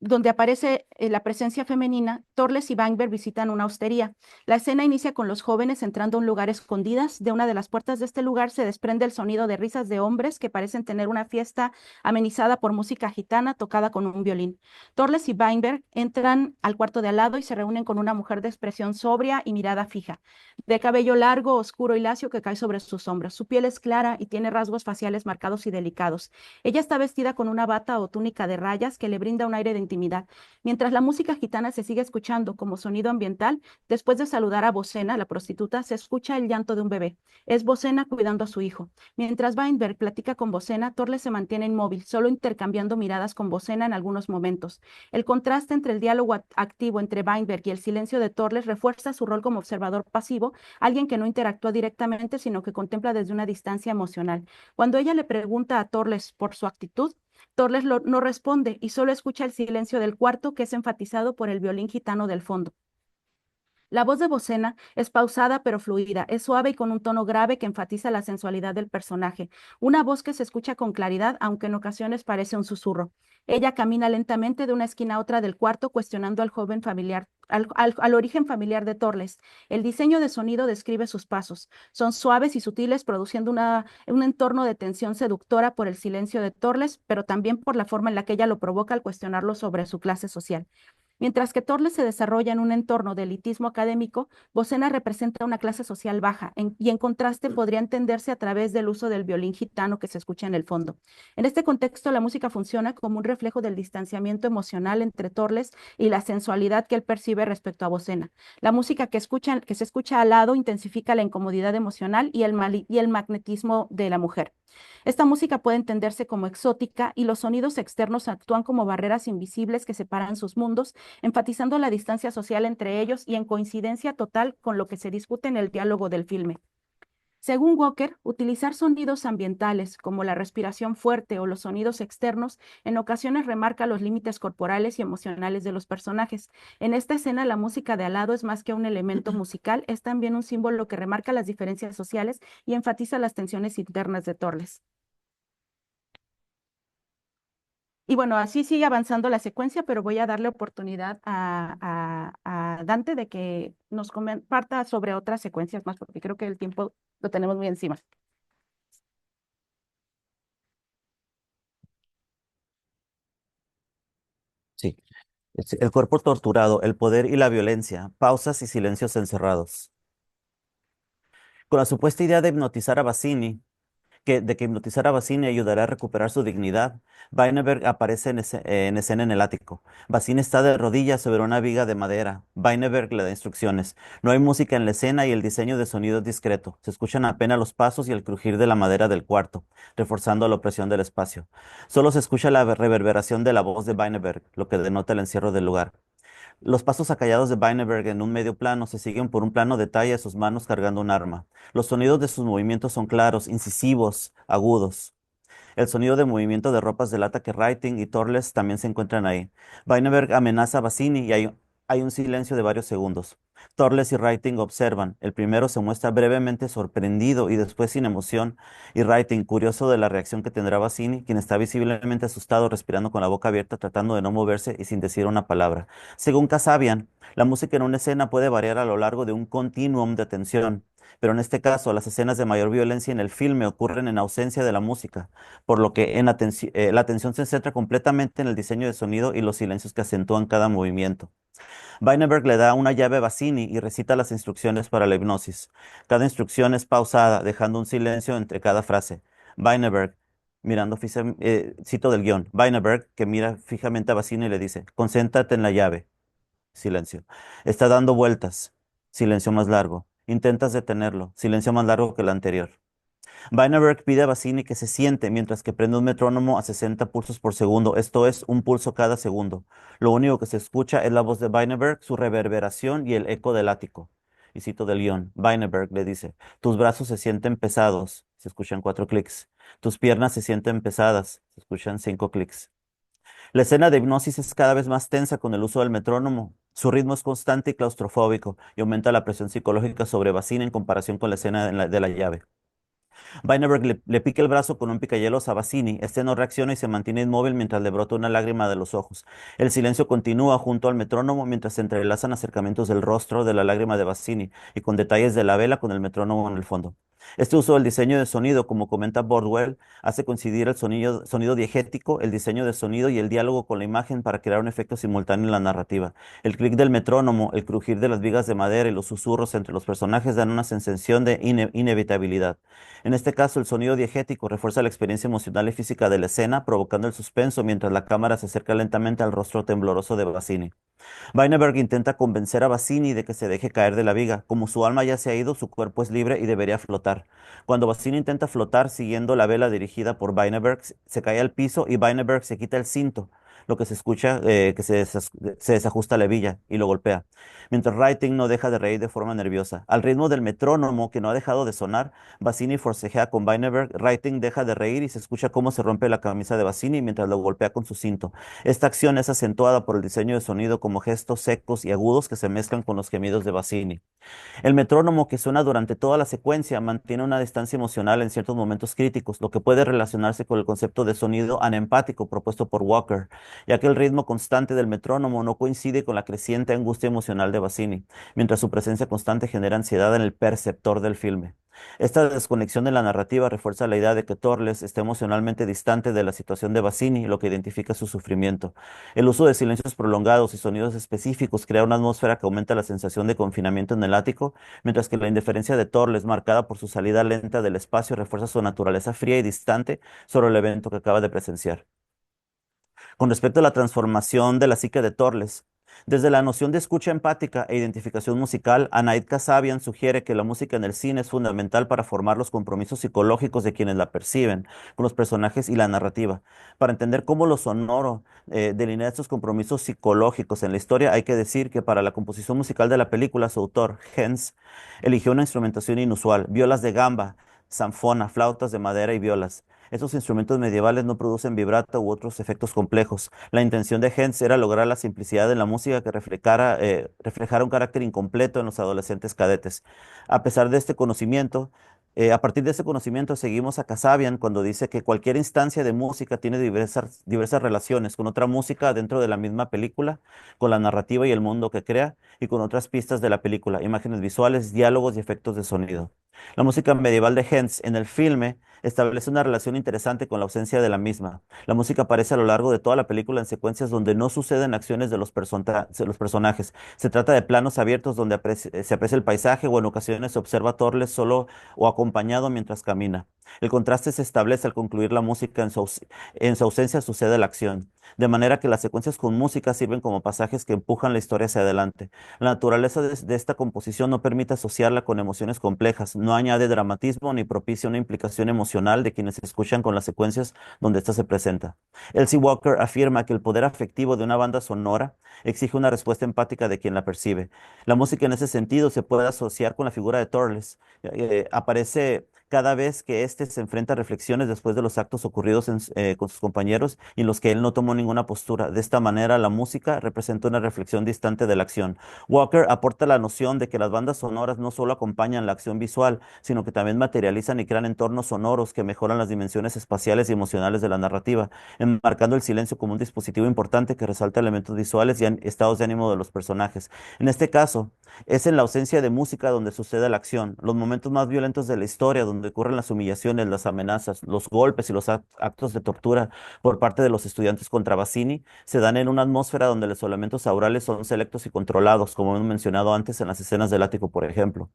[SPEAKER 5] donde aparece la presencia femenina, Torles y Weinberg visitan una hostería. La escena inicia con los jóvenes entrando a un lugar escondidas. De una de las puertas de este lugar se desprende el sonido de risas de hombres que parecen tener una fiesta amenizada por música gitana tocada con un violín. Torles y Weinberg entran al cuarto de al lado y se reúnen con una mujer de expresión sobria y mirada fija, de cabello largo, oscuro y lacio que cae sobre sus hombros. Su piel es clara y tiene rasgos faciales marcados y delicados. Ella está vestida con una bata o túnica de rayas que le brinda un aire de intimidad. Mientras la música gitana se sigue escuchando como sonido ambiental, después de saludar a Bocena, la prostituta, se escucha el llanto de un bebé. Es Bocena cuidando a su hijo. Mientras Weinberg platica con Bocena, Torles se mantiene inmóvil, solo intercambiando miradas con Bocena en algunos momentos. El contraste entre el diálogo activo entre Weinberg y el silencio de Torles refuerza su rol como observador pasivo, alguien que no interactúa directamente, sino que contempla desde una distancia emocional. Cuando ella le pregunta a Torles por su actitud, Torles no responde y solo escucha el silencio del cuarto, que es enfatizado por el violín gitano del fondo. La voz de Bocena es pausada pero fluida, es suave y con un tono grave que enfatiza la sensualidad del personaje. Una voz que se escucha con claridad, aunque en ocasiones parece un susurro. Ella camina lentamente de una esquina a otra del cuarto, cuestionando al joven familiar, al origen familiar de Torles. El diseño de sonido describe sus pasos. Son suaves y sutiles, produciendo un entorno de tensión seductora por el silencio de Torles, pero también por la forma en la que ella lo provoca al cuestionarlo sobre su clase social. Mientras que Torles se desarrolla en un entorno de elitismo académico, Bocena representa una clase social baja y en contraste podría entenderse a través del uso del violín gitano que se escucha en el fondo. En este contexto, la música funciona como un reflejo del distanciamiento emocional entre Torles y la sensualidad que él percibe respecto a Bocena. La música que se escucha al lado intensifica la incomodidad emocional y el magnetismo de la mujer. Esta música puede entenderse como exótica y los sonidos externos actúan como barreras invisibles que separan sus mundos, enfatizando la distancia social entre ellos y en coincidencia total con lo que se discute en el diálogo del filme. Según Walker, utilizar sonidos ambientales como la respiración fuerte o los sonidos externos en ocasiones remarca los límites corporales y emocionales de los personajes. En esta escena, la música de al lado es más que un elemento musical, es también un símbolo que remarca las diferencias sociales y enfatiza las tensiones internas de Torles. Y bueno, así sigue avanzando la secuencia, pero voy a darle oportunidad a Dante de que nos comparta sobre otras secuencias más, porque creo que el tiempo lo tenemos muy encima.
[SPEAKER 6] Sí. El cuerpo torturado, el poder y la violencia, pausas y silencios encerrados. Con la supuesta idea de hipnotizar a Bassini, de que hipnotizar a Bassini ayudará a recuperar su dignidad, Weinberg aparece en escena en el ático. Bassini está de rodillas sobre una viga de madera. Weinberg le da instrucciones. No hay música en la escena y el diseño de sonido es discreto. Se escuchan apenas los pasos y el crujir de la madera del cuarto, reforzando la opresión del espacio. Solo se escucha la reverberación de la voz de Weinberg, lo que denota el encierro del lugar. Los pasos acallados de Weinberg en un medio plano se siguen por un plano detalle de sus manos cargando un arma. Los sonidos de sus movimientos son claros, incisivos, agudos. El sonido de movimiento de ropas delata que Writing y Torles también se encuentran ahí. Weinberg amenaza a Bassini y hay un silencio de varios segundos. Torles y Writing observan. El primero se muestra brevemente sorprendido y después sin emoción, y Writing, curioso de la reacción que tendrá Bassini, quien está visiblemente asustado, respirando con la boca abierta, tratando de no moverse y sin decir una palabra. Según Kasabian, la música en una escena puede variar a lo largo de un continuum de tensión, pero en este caso las escenas de mayor violencia en el filme ocurren en ausencia de la música, por lo que la atención se centra completamente en el diseño de sonido y los silencios que acentúan cada movimiento. Weinberg le da una llave a Bassini y recita las instrucciones para la hipnosis. Cada instrucción es pausada, dejando un silencio entre cada frase. Weinberg, cito del guión, Weinberg, que mira fijamente a Bassini, le dice, concéntrate en la llave. Silencio. Está dando vueltas. Silencio más largo. Intentas detenerlo. Silencio más largo que el anterior. Weinberg pide a Bassini que se siente mientras que prende un metrónomo a 60 pulsos por segundo, esto es, un pulso cada segundo. Lo único que se escucha es la voz de Weinberg, su reverberación y el eco del ático. Y cito del guión, Weinberg le dice, tus brazos se sienten pesados, se escuchan 4 clics. Tus piernas se sienten pesadas, se escuchan 5 clics. La escena de hipnosis es cada vez más tensa con el uso del metrónomo. Su ritmo es constante y claustrofóbico y aumenta la presión psicológica sobre Bassini en comparación con la escena de la llave. Weinberg le pica el brazo con un picayelos a Bassini. Este no reacciona y se mantiene inmóvil mientras le brota una lágrima de los ojos. El silencio continúa junto al metrónomo mientras se entrelazan acercamientos del rostro de la lágrima de Bassini y con detalles de la vela con el metrónomo en el fondo. Este uso del diseño de sonido, como comenta Bordwell, hace coincidir el sonido diegético, el diseño de sonido y el diálogo con la imagen para crear un efecto simultáneo en la narrativa. El clic del metrónomo, el crujir de las vigas de madera y los susurros entre los personajes dan una sensación de inevitabilidad. En este caso, el sonido diegético refuerza la experiencia emocional y física de la escena, provocando el suspenso mientras la cámara se acerca lentamente al rostro tembloroso de Bassini. Weinberg intenta convencer a Bassini de que se deje caer de la viga. Como su alma ya se ha ido, su cuerpo es libre y debería flotar. Cuando Bassini intenta flotar siguiendo la vela dirigida por Weinberg, se cae al piso y Weinberg se quita el cinto, lo que se escucha que se desajusta la hebilla y lo golpea. Mientras Writing no deja de reír de forma nerviosa. Al ritmo del metrónomo que no ha dejado de sonar, Bassini forcejea con Weinberg, Writing deja de reír y se escucha cómo se rompe la camisa de Bassini mientras lo golpea con su cinto. Esta acción es acentuada por el diseño de sonido como gestos secos y agudos que se mezclan con los gemidos de Bassini. El metrónomo que suena durante toda la secuencia mantiene una distancia emocional en ciertos momentos críticos, lo que puede relacionarse con el concepto de sonido anempático propuesto por Walker, ya que el ritmo constante del metrónomo no coincide con la creciente angustia emocional de Bassini, mientras su presencia constante genera ansiedad en el perceptor del filme. Esta desconexión de la narrativa refuerza la idea de que Torles está emocionalmente distante de la situación de Bassini, lo que identifica su sufrimiento. El uso de silencios prolongados y sonidos específicos crea una atmósfera que aumenta la sensación de confinamiento en el ático, mientras que la indiferencia de Torles, marcada por su salida lenta del espacio, refuerza su naturaleza fría y distante sobre el evento que acaba de presenciar. Con respecto a la transformación de la psique de Torles, desde la noción de escucha empática e identificación musical, Anaid Kasabian sugiere que la música en el cine es fundamental para formar los compromisos psicológicos de quienes la perciben, con los personajes y la narrativa. Para entender cómo lo sonoro delinea estos compromisos psicológicos en la historia, hay que decir que para la composición musical de la película, su autor, Hens, eligió una instrumentación inusual, violas de gamba, zanfona, flautas de madera y violas. Estos instrumentos medievales no producen vibrato u otros efectos complejos. La intención de Hens era lograr la simplicidad en la música que reflejara un carácter incompleto en los adolescentes cadetes. A pesar de este conocimiento, a partir de ese conocimiento seguimos a Kasabian cuando dice que cualquier instancia de música tiene diversas relaciones con otra música dentro de la misma película, con la narrativa y el mundo que crea, y con otras pistas de la película, imágenes visuales, diálogos y efectos de sonido. La música medieval de Hens en el filme establece una relación interesante con la ausencia de la misma. La música aparece a lo largo de toda la película en secuencias donde no suceden acciones de de los personajes. Se trata de planos abiertos donde se aprecia el paisaje o en ocasiones se observa a Torles solo o acompañado mientras camina. El contraste se establece al concluir la música, en su ausencia sucede la acción, de manera que las secuencias con música sirven como pasajes que empujan la historia hacia adelante. La naturaleza de esta composición no permite asociarla con emociones complejas, no añade dramatismo ni propicia una implicación emocional de quienes escuchan con las secuencias donde ésta se presenta. Elsie Walker afirma que el poder afectivo de una banda sonora exige una respuesta empática de quien la percibe. La música en ese sentido se puede asociar con la figura de Torles. Aparece cada vez que éste se enfrenta a reflexiones después de los actos ocurridos con sus compañeros y en los que él no tomó ninguna postura. De esta manera, la música representa una reflexión distante de la acción. Walker aporta la noción de que las bandas sonoras no solo acompañan la acción visual, sino que también materializan y crean entornos sonoros que mejoran las dimensiones espaciales y emocionales de la narrativa, enmarcando el silencio como un dispositivo importante que resalta elementos visuales y estados de ánimo de los personajes. En este caso, es en la ausencia de música donde sucede la acción. Los momentos más violentos de la historia, donde ocurren las humillaciones, las amenazas, los golpes y los actos de tortura por parte de los estudiantes contra Bassini, se dan en una atmósfera donde los elementos aurales son selectos y controlados, como hemos mencionado antes en las escenas del ático, por ejemplo,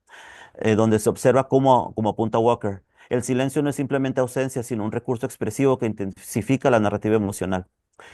[SPEAKER 6] donde se observa como apunta Walker. El silencio no es simplemente ausencia, sino un recurso expresivo que intensifica la narrativa emocional.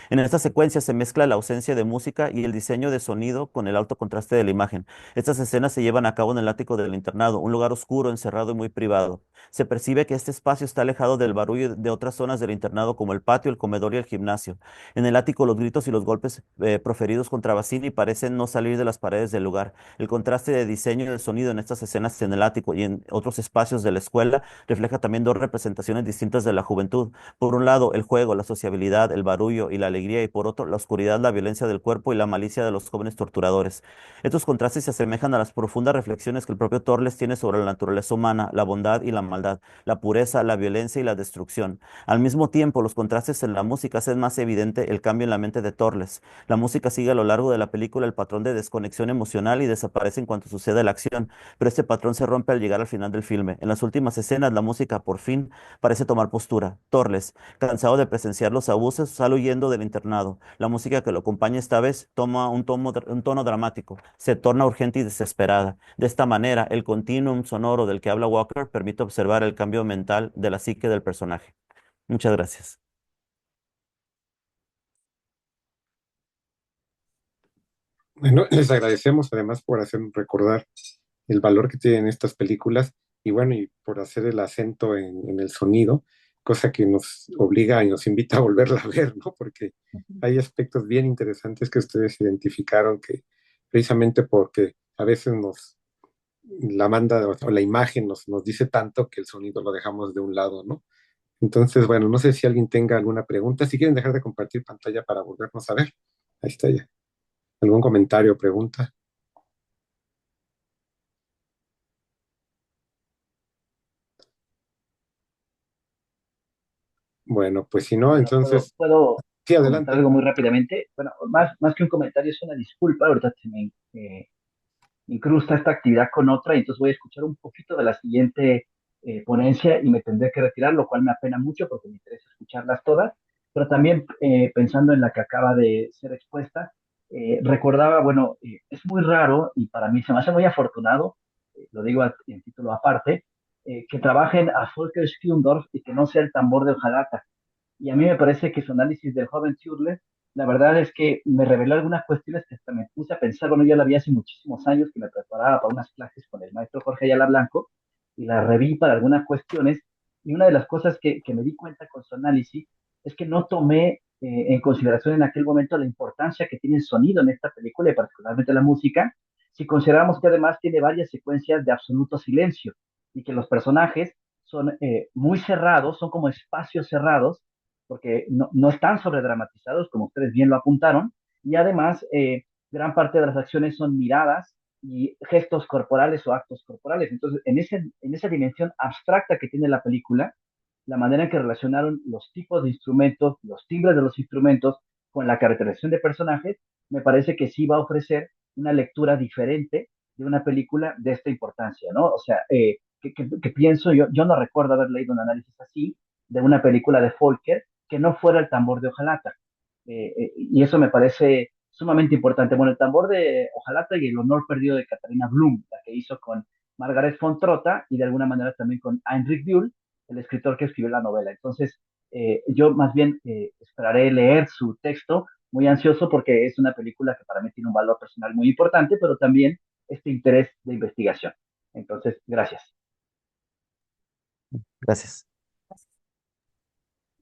[SPEAKER 6] En esta secuencia se mezcla la ausencia de música y el diseño de sonido con el alto contraste de la imagen. Estas escenas se llevan a cabo en el ático del internado, un lugar oscuro, encerrado y muy privado. Se percibe que este espacio está alejado del barullo de otras zonas del internado como el patio, el comedor y el gimnasio. En el ático los gritos y los golpes proferidos contra Bassini parecen no salir de las paredes del lugar. El contraste de diseño y de sonido en estas escenas en el ático y en otros espacios de la escuela refleja también dos representaciones distintas de la juventud. Por un lado, el juego, la sociabilidad, el barullo y la alegría, y por otro, la oscuridad, la violencia del cuerpo y la malicia de los jóvenes torturadores. Estos contrastes se asemejan a las profundas reflexiones que el propio Torres tiene sobre la naturaleza humana, la bondad y la maldad, la pureza, la violencia y la destrucción. Al mismo tiempo, los contrastes en la música hacen más evidente el cambio en la mente de Torres. La música sigue a lo largo de la película el patrón de desconexión emocional y desaparece en cuanto sucede la acción, pero este patrón se rompe al llegar al final del filme. En las últimas escenas, la música por fin parece tomar postura. Torres, cansado de presenciar los abusos, sale huyendo del internado. La música que lo acompaña esta vez toma un tono dramático, se torna urgente y desesperada. De esta manera, el continuum sonoro del que habla Walker permite observar el cambio mental de la psique del personaje. Muchas gracias.
[SPEAKER 1] Bueno, les agradecemos además por hacernos recordar el valor que tienen estas películas y bueno, y por hacer el acento en el sonido, cosa que nos obliga y nos invita a volverla a ver, ¿no? Porque hay aspectos bien interesantes que ustedes identificaron que precisamente porque a veces la banda o la imagen nos dice tanto que el sonido lo dejamos de un lado, ¿no? Entonces, bueno, no sé si alguien tenga alguna pregunta. Si quieren dejar de compartir pantalla para volvernos a ver. Ahí está ya. ¿Algún comentario o pregunta? Bueno, pues si no,
[SPEAKER 2] Bueno,
[SPEAKER 1] entonces,
[SPEAKER 2] puedo
[SPEAKER 1] sí,
[SPEAKER 2] comentar
[SPEAKER 1] adelante.
[SPEAKER 2] algo muy rápidamente. Bueno, más que un comentario, es una disculpa. Ahorita se me incrusta esta actividad con otra y entonces voy a escuchar un poquito de la siguiente ponencia y me tendré que retirar, lo cual me apena mucho porque me interesa escucharlas todas, pero también pensando en la que acaba de ser expuesta, recordaba, bueno, es muy raro y para mí se me hace muy afortunado, lo digo en título aparte, que trabajen a Volker Stundorf y que no sea el tambor de hojalata. Y a mí me parece que su análisis del joven Turler, la verdad es que me reveló algunas cuestiones que hasta me puse a pensar, bueno, ya la vi hace muchísimos años que me preparaba para unas clases con el maestro Jorge Ayala Blanco y la reví para algunas cuestiones. Y una de las cosas que me di cuenta con su análisis es que no tomé en consideración en aquel momento la importancia que tiene el sonido en esta película y particularmente la música, si consideramos que además tiene varias secuencias de absoluto silencio y que los personajes son muy cerrados, son como espacios cerrados porque no están sobredramatizados, como ustedes bien lo apuntaron, y además gran parte de las acciones son miradas y gestos corporales o actos corporales. Entonces, en esa dimensión abstracta que tiene la película, la manera en que relacionaron los tipos de instrumentos, los timbres de los instrumentos con la caracterización de personajes, me parece que sí va a ofrecer una lectura diferente de una película de esta importancia, ¿no? O sea, que pienso, yo no recuerdo haber leído un análisis así de una película de Folker que no fuera el tambor de hojalata. Y eso me parece sumamente importante. Bueno, el tambor de hojalata y el honor perdido de Katharina Blum, la que hizo con Margaret von Trotta y de alguna manera también con Heinrich Buell, el escritor que escribió la novela. Entonces, yo más bien esperaré leer su texto muy ansioso porque es una película que para mí tiene un valor personal muy importante, pero también este interés de investigación. Entonces, gracias.
[SPEAKER 6] Gracias.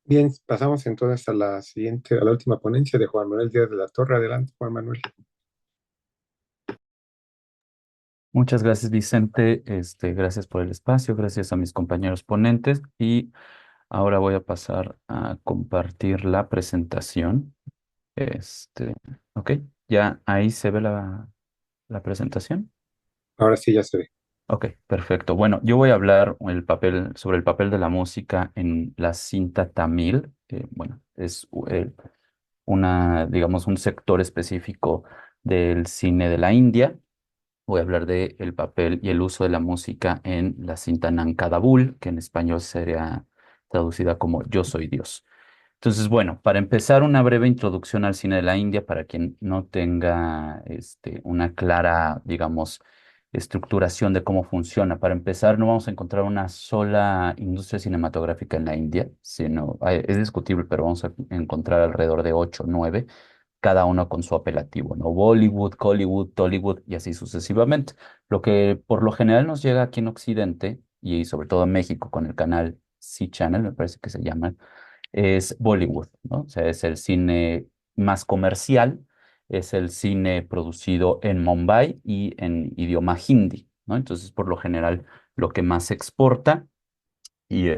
[SPEAKER 1] Bien, pasamos entonces a la siguiente, a la última ponencia de Juan Manuel Díaz de la Torre. Adelante, Juan Manuel.
[SPEAKER 7] Muchas gracias, Vicente. Gracias por el espacio, gracias a mis compañeros ponentes. Y ahora voy a pasar a compartir la presentación. Ok, ya ahí se ve la presentación.
[SPEAKER 1] Ahora sí ya se ve.
[SPEAKER 7] Ok, perfecto. Bueno, yo voy a hablar sobre el papel de la música en la cinta tamil. Bueno, es digamos, un sector específico del cine de la India. Voy a hablar de el papel y el uso de la música en la cinta Nankadabul, que en español sería traducida como Yo soy Dios. Entonces, bueno, para empezar, una breve introducción al cine de la India para quien no tenga una clara, digamos, estructuración de cómo funciona. Para empezar, no vamos a encontrar una sola industria cinematográfica en la India, sino es discutible, pero vamos a encontrar alrededor de 8, 9, cada uno con su apelativo, ¿no? Bollywood, Collywood, Tollywood y así sucesivamente. Lo que por lo general nos llega aquí en Occidente y sobre todo en México con el canal C Channel, me parece que se llama, es Bollywood, ¿no? O sea, es el cine más comercial, es el cine producido en Mumbai y en idioma hindi, ¿no? Entonces, por lo general, lo que más se exporta y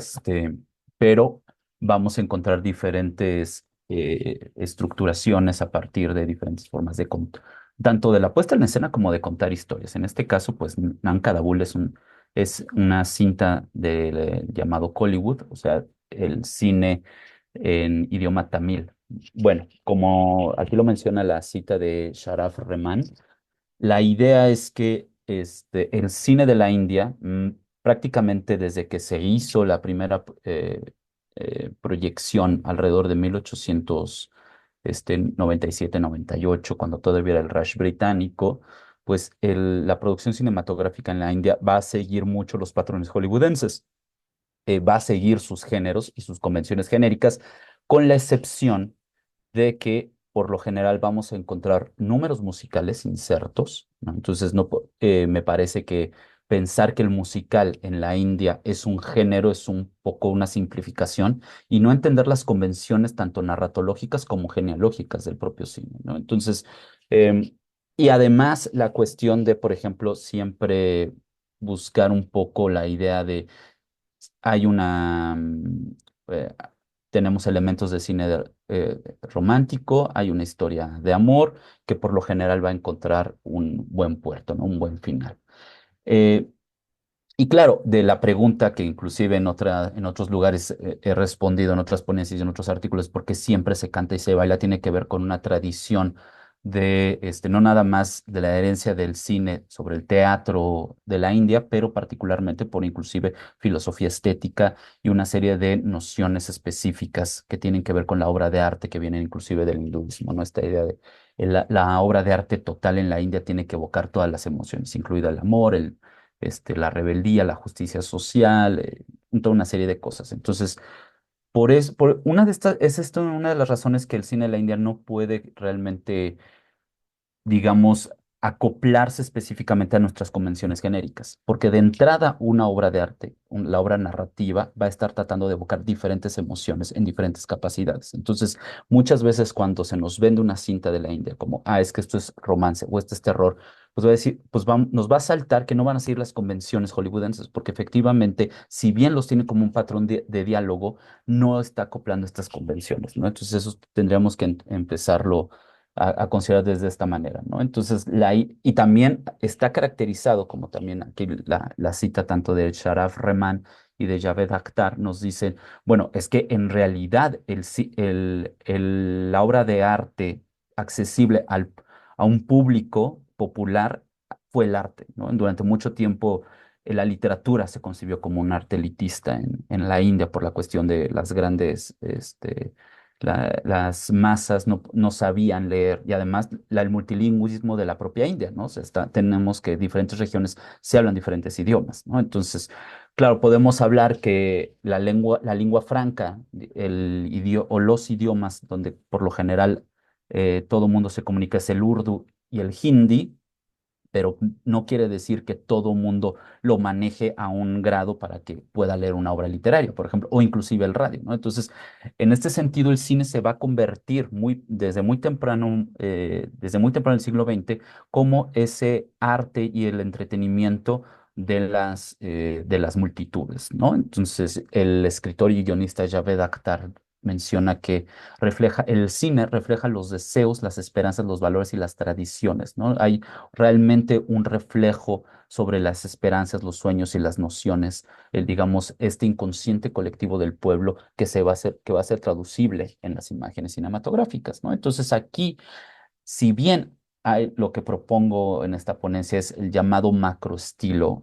[SPEAKER 7] pero vamos a encontrar diferentes estructuraciones a partir de diferentes formas de contar, tanto de la puesta en escena como de contar historias. En este caso, pues Nanka Dabul es una cinta del llamado Kollywood, o sea, el cine en idioma tamil. Bueno, como aquí lo menciona la cita de Sharaf Rehman, la idea es que el cine de la India, prácticamente desde que se hizo la primera proyección alrededor de 1897-98, cuando todavía era el Rush británico, pues la producción cinematográfica en la India va a seguir mucho los patrones hollywoodenses, va a seguir sus géneros y sus convenciones genéricas, con la excepción de que por lo general vamos a encontrar números musicales insertos, ¿no? Entonces, me parece que pensar que el musical en la India es un género es un poco una simplificación y no entender las convenciones tanto narratológicas como genealógicas del propio cine, ¿no? Entonces, y además la cuestión de, por ejemplo, siempre buscar un poco la idea de hay eh, tenemos elementos de cine romántico, hay una historia de amor que por lo general va a encontrar un buen puerto, ¿no? Un buen final. Eh, y claro, de la pregunta que inclusive en otros lugares he respondido, en otras ponencias y en otros artículos, porque siempre se canta y se baila, tiene que ver con una tradición de, no nada más de la herencia del cine sobre el teatro de la India, pero particularmente por inclusive filosofía estética y una serie de nociones específicas que tienen que ver con la obra de arte que vienen inclusive del hinduismo, ¿no? Esta idea de la obra de arte total en la India tiene que evocar todas las emociones, incluida el amor, la rebeldía, la justicia social, toda una serie de cosas. Entonces, por una de estas, es esto una de las razones que el cine de la India no puede realmente, digamos, acoplarse específicamente a nuestras convenciones genéricas, porque de entrada una obra de arte, la obra narrativa, va a estar tratando de evocar diferentes emociones en diferentes capacidades. Entonces, muchas veces cuando se nos vende una cinta de la India como, es que esto es romance o este es terror, pues va a decir, pues nos va a saltar que no van a seguir las convenciones hollywoodenses, porque efectivamente, si bien los tiene como un patrón de diálogo, no está acoplando estas convenciones, ¿no? Entonces, eso tendríamos que empezarlo a considerar desde esta manera, ¿no? Entonces, y también está caracterizado, como también aquí la cita tanto de Sharaf Rehman y de Javed Akhtar nos dicen, bueno, es que en realidad la obra de arte accesible a un público popular fue el arte, ¿no? Durante mucho tiempo la literatura se concibió como un arte elitista en la India por la cuestión de las grandes, las masas no sabían leer y además el multilingüismo de la propia India, ¿no? O sea, tenemos que diferentes regiones se hablan diferentes idiomas, ¿no? Entonces, claro, podemos hablar que la lengua franca, o los idiomas donde por lo general todo mundo se comunica es el urdu y el hindi, pero no quiere decir que todo mundo lo maneje a un grado para que pueda leer una obra literaria, por ejemplo, o inclusive el radio, ¿no? Entonces, en este sentido, el cine se va a convertir desde muy temprano en el siglo XX, como ese arte y el entretenimiento de las multitudes, ¿no? Entonces, el escritor y guionista Javed Akhtar menciona que el cine refleja los deseos, las esperanzas, los valores y las tradiciones, ¿no? Hay realmente un reflejo sobre las esperanzas, los sueños y las nociones, digamos, este inconsciente colectivo del pueblo que va a ser traducible en las imágenes cinematográficas, ¿no? Entonces aquí, si bien lo que propongo en esta ponencia es el llamado macroestilo,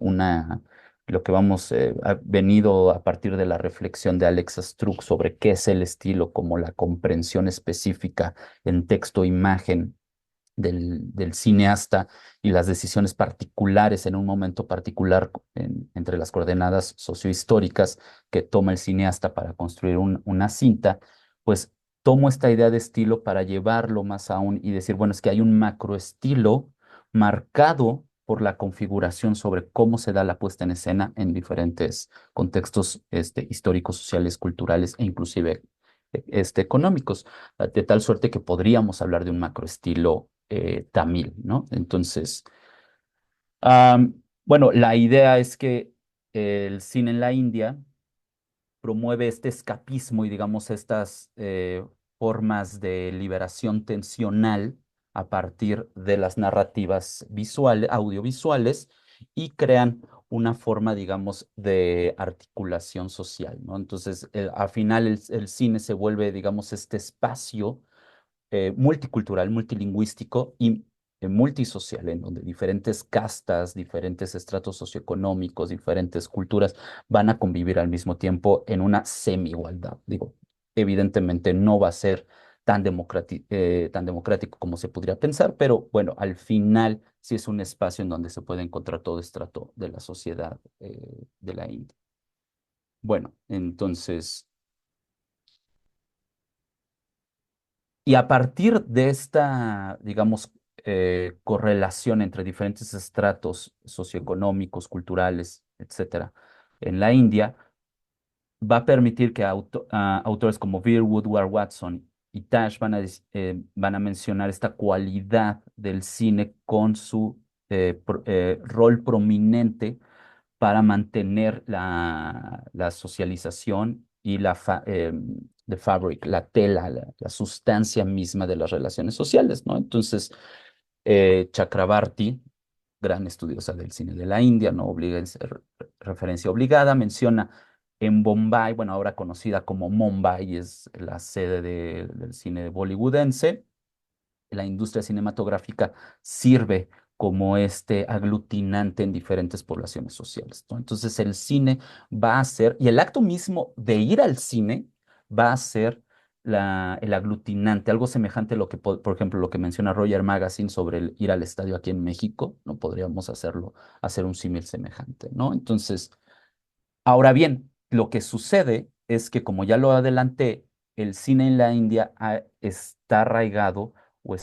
[SPEAKER 7] lo que ha venido a partir de la reflexión de Alexa Struck sobre qué es el estilo como la comprensión específica en texto, imagen del cineasta y las decisiones particulares en un momento particular entre las coordenadas sociohistóricas que toma el cineasta para construir una cinta, pues tomo esta idea de estilo para llevarlo más aún y decir, bueno, es que hay un macroestilo marcado por la configuración sobre cómo se da la puesta en escena en diferentes contextos históricos, sociales, culturales e inclusive económicos, de tal suerte que podríamos hablar de un macroestilo tamil, ¿no? Entonces, bueno, la idea es que el cine en la India promueve este escapismo y digamos estas formas de liberación tensional a partir de las narrativas visuales, audiovisuales, y crean una forma, digamos, de articulación social, ¿no? Entonces, al final el cine se vuelve, digamos, este espacio multicultural, multilingüístico y multisocial, en donde diferentes castas, diferentes estratos socioeconómicos, diferentes culturas van a convivir al mismo tiempo en una semi-igualdad. Digo, evidentemente no va a ser tan democrático como se podría pensar, pero bueno, al final sí es un espacio en donde se puede encontrar todo estrato de la sociedad de la India. Bueno, entonces, y a partir de esta, digamos, correlación entre diferentes estratos socioeconómicos, culturales, etcétera, en la India, va a permitir que autores como Veer, Woodward Watson y Tash van a mencionar esta cualidad del cine con su rol prominente para mantener la socialización y the fabric, la tela, la sustancia misma de las relaciones sociales, ¿no? Entonces, Chakrabarty, gran estudiosa del cine de la India, ¿no? Referencia obligada, menciona en Bombay, bueno, ahora conocida como Mumbai, es la sede del cine bollywoodense. La industria cinematográfica sirve como este aglutinante en diferentes poblaciones sociales, ¿no? Entonces el cine va a ser, y el acto mismo de ir al cine va a ser el aglutinante, algo semejante a lo que, por ejemplo, lo que menciona Roger Magazine sobre el ir al estadio aquí en México, no podríamos hacer un símil semejante, ¿no? Entonces, ahora bien, lo que sucede es que, como ya lo adelanté, el cine en la India está arraigado o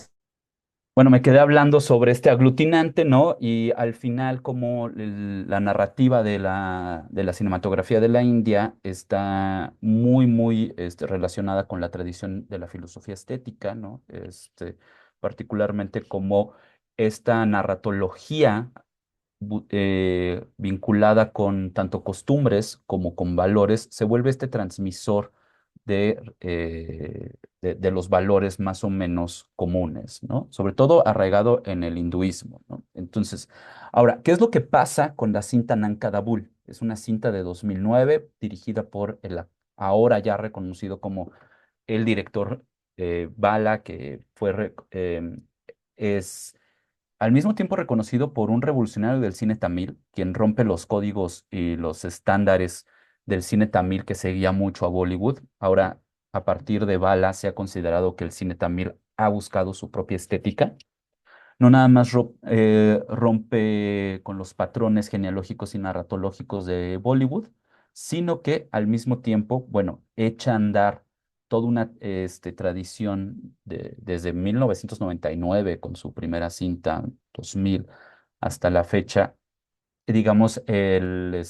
[SPEAKER 7] bueno, me quedé hablando sobre este aglutinante, ¿no? Y al final, como la narrativa de la cinematografía de la India está muy, muy relacionada con la tradición de la filosofía estética, ¿no? Particularmente como esta narratología vinculada con tanto costumbres como con valores, se vuelve este transmisor de los valores más o menos comunes, ¿no? Sobre todo arraigado en el hinduismo, ¿no? Entonces, ahora, ¿qué es lo que pasa con la cinta Nankadabul? Es una cinta de 2009 dirigida por el ahora ya reconocido como el director Bala, que es al mismo tiempo reconocido por un revolucionario del cine tamil, quien rompe los códigos y los estándares del cine tamil que seguía mucho a Bollywood. Ahora, a partir de Bala, se ha considerado que el cine tamil ha buscado su propia estética. No nada más rompe con los patrones genealógicos y narratológicos de Bollywood, sino que al mismo tiempo, bueno, echa a andar toda una tradición desde 1999 con su primera cinta, 2000, hasta la fecha, digamos, el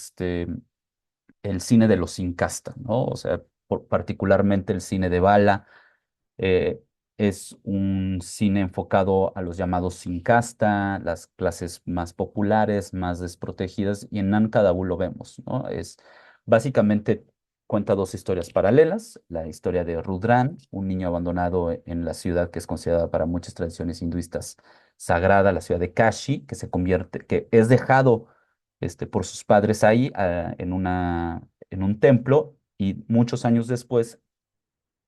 [SPEAKER 7] cine de los sin casta, ¿no? O sea, particularmente el cine de Bala eh, es un cine enfocado a los llamados sin casta, las clases más populares, más desprotegidas, y en Nankadabu lo vemos, ¿no? Básicamente cuenta dos historias paralelas, la historia de Rudran, un niño abandonado en la ciudad que es considerada para muchas tradiciones hinduistas sagrada, la ciudad de Kashi, que es dejado por sus padres ahí, en un templo, y muchos años después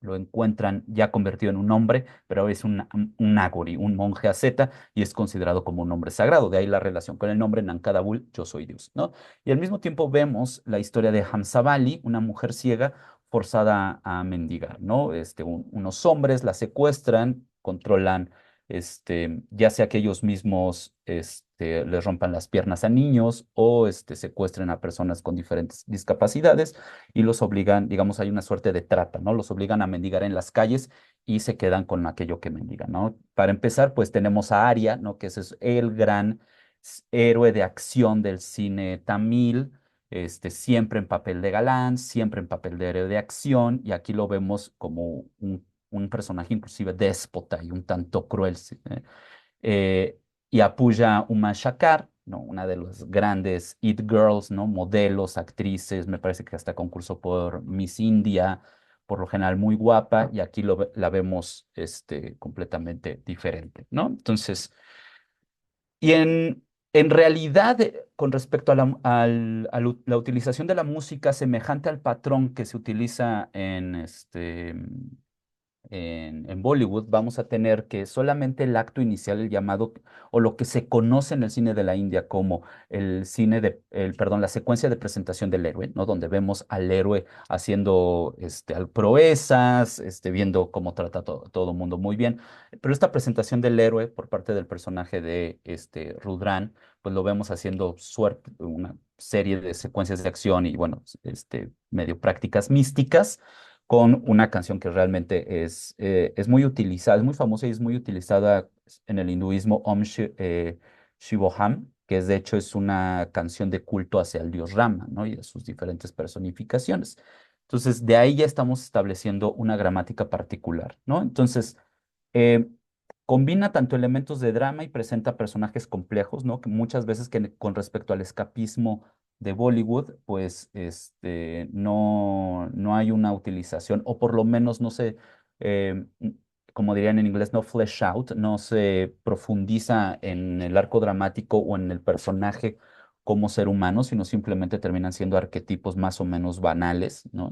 [SPEAKER 7] lo encuentran ya convertido en un hombre, pero ahora es un Nagori, un monje asceta, y es considerado como un hombre sagrado. De ahí la relación con el nombre Nankadabul, yo soy Dios, ¿no? Y al mismo tiempo vemos la historia de Hamsavali, una mujer ciega forzada a mendigar, ¿no? Unos hombres la secuestran, controlan, ya sea que ellos mismos les rompan las piernas a niños o secuestren a personas con diferentes discapacidades y los obligan, digamos, hay una suerte de trata, ¿no? Los obligan a mendigar en las calles y se quedan con aquello que mendigan, ¿no? Para empezar, pues tenemos a Arya, ¿no? Que ese es el gran héroe de acción del cine tamil, siempre en papel de galán, siempre en papel de héroe de acción, y aquí lo vemos como un personaje inclusive déspota y un tanto cruel. ¿Sí? Y Apuja Umashakar, ¿no? Una de las grandes It Girls, ¿no? Modelos, actrices, me parece que hasta concursó por Miss India, por lo general muy guapa, y aquí la vemos completamente diferente, ¿no? Entonces, y en realidad, con respecto a la utilización de la música semejante al patrón que se utiliza en Bollywood, vamos a tener que solamente el acto inicial, el llamado, o lo que se conoce en el cine de la India como perdón, la secuencia de presentación del héroe, ¿no? Donde vemos al héroe haciendo proezas, viendo cómo trata todo el mundo muy bien. Pero esta presentación del héroe por parte del personaje de Rudran, pues lo vemos haciendo una serie de secuencias de acción y, bueno, medio prácticas místicas con una canción que realmente es muy utilizada, es muy famosa y es muy utilizada en el hinduismo, Shivoham, que de hecho es una canción de culto hacia el dios Rama, ¿no? Y de sus diferentes personificaciones. Entonces, de ahí ya estamos estableciendo una gramática particular, ¿no? Entonces, eh, combina tanto elementos de drama y presenta personajes complejos, ¿no? Que muchas veces con respecto al escapismo de Bollywood, pues no hay una utilización, o por lo menos no se, como dirían en inglés, no flesh out, no se profundiza en el arco dramático o en el personaje como ser humano, sino simplemente terminan siendo arquetipos más o menos banales, ¿no?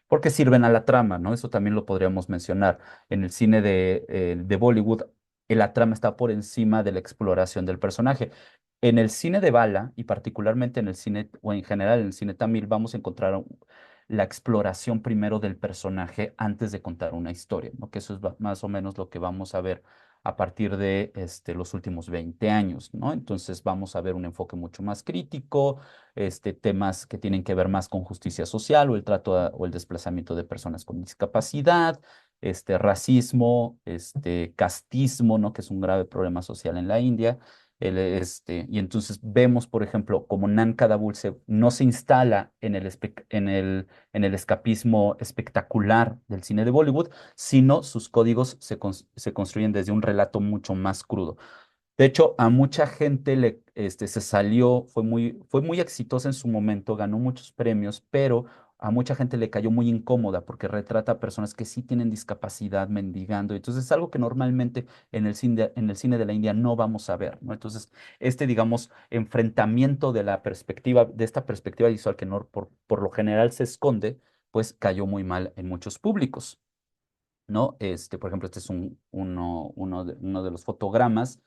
[SPEAKER 7] Porque sirven a la trama, ¿no? Eso también lo podríamos mencionar. En el cine de Bollywood, la trama está por encima de la exploración del personaje. En el cine de bala, y particularmente en el cine, o en general en el cine tamil, vamos a encontrar la exploración primero del personaje antes de contar una historia, ¿no? Que eso es más o menos lo que vamos a ver a partir de los últimos 20 años, ¿no? Entonces vamos a ver un enfoque mucho más crítico, temas que tienen que ver más con justicia social o el trato o el desplazamiento de personas con discapacidad, racismo, castismo, ¿no? Que es un grave problema social en la India. Y entonces vemos, por ejemplo, como Nankada Kadabul no se instala en el escapismo espectacular del cine de Bollywood, sino sus códigos se construyen desde un relato mucho más crudo. De hecho, a mucha gente se salió, fue muy exitosa en su momento, ganó muchos premios, pero a mucha gente le cayó muy incómoda porque retrata a personas que sí tienen discapacidad mendigando. Entonces, es algo que normalmente en el cine de la India no vamos a ver, ¿no? Entonces, digamos, enfrentamiento de esta perspectiva visual que no, por lo general se esconde, pues cayó muy mal en muchos públicos, ¿no? Por ejemplo, este es uno de los fotogramas,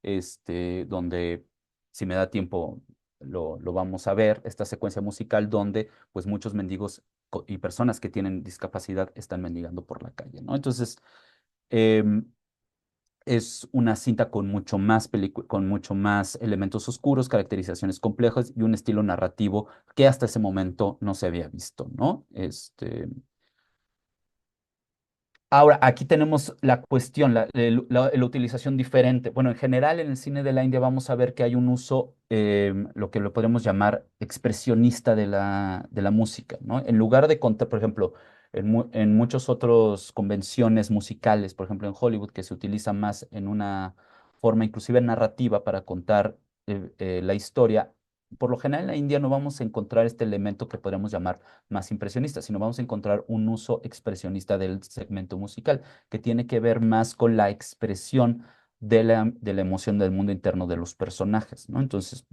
[SPEAKER 7] donde, si me da tiempo, lo vamos a ver, esta secuencia musical donde, pues, muchos mendigos y personas que tienen discapacidad están mendigando por la calle, ¿no? Entonces, em, es una cinta con mucho más elementos oscuros, caracterizaciones complejas y un estilo narrativo que hasta ese momento no se había visto, ¿no? Ahora, aquí tenemos la cuestión, la utilización diferente. Bueno, en general en el cine de la India vamos a ver que hay un uso, lo que lo podemos llamar expresionista de la música, ¿no? En lugar de contar, por ejemplo, en muchas otras convenciones musicales, por ejemplo en Hollywood, que se utiliza más en una forma inclusive narrativa para contar la historia, por lo general en la India no vamos a encontrar este elemento que podríamos llamar más impresionista, sino vamos a encontrar un uso expresionista del segmento musical, que tiene que ver más con la expresión de la emoción del mundo interno de los personajes, ¿no? Entonces,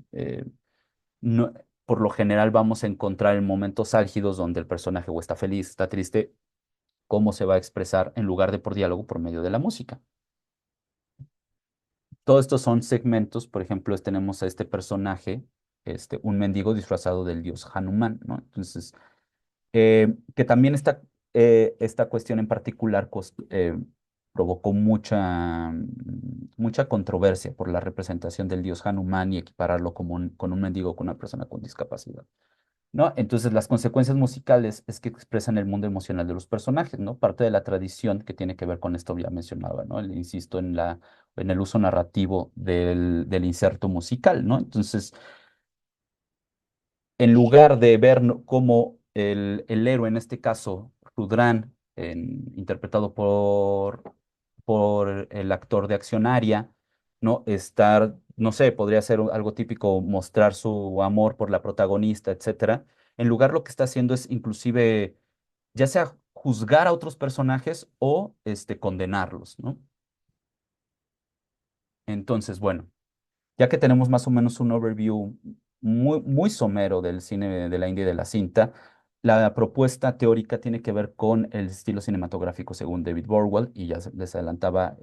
[SPEAKER 7] por lo general vamos a encontrar en momentos álgidos donde el personaje o está feliz, está triste, cómo se va a expresar en lugar de por diálogo por medio de la música. Todos estos son segmentos, por ejemplo, tenemos a este personaje, un mendigo disfrazado del dios Hanuman, ¿no? Entonces, que también esta cuestión en particular provocó mucha controversia por la representación del dios Hanuman y equipararlo con un mendigo, con una persona con discapacidad, ¿no? Entonces, las consecuencias musicales es que expresan el mundo emocional de los personajes, ¿no? Parte de la tradición que tiene que ver con esto ya mencionaba, ¿no? Insisto en el uso narrativo del inserto musical, ¿no? Entonces, en lugar de ver cómo el héroe, en este caso Rudran, interpretado por el actor de Accionaria, ¿no? No sé, podría ser algo típico, mostrar su amor por la protagonista, etcétera. En lugar lo que está haciendo es inclusive, ya sea juzgar a otros personajes o condenarlos, ¿no? Entonces, bueno, ya que tenemos más o menos un overview muy, muy somero del cine de la India y de la cinta, la propuesta teórica tiene que ver con el estilo cinematográfico según David Borwell, y ya les adelantaba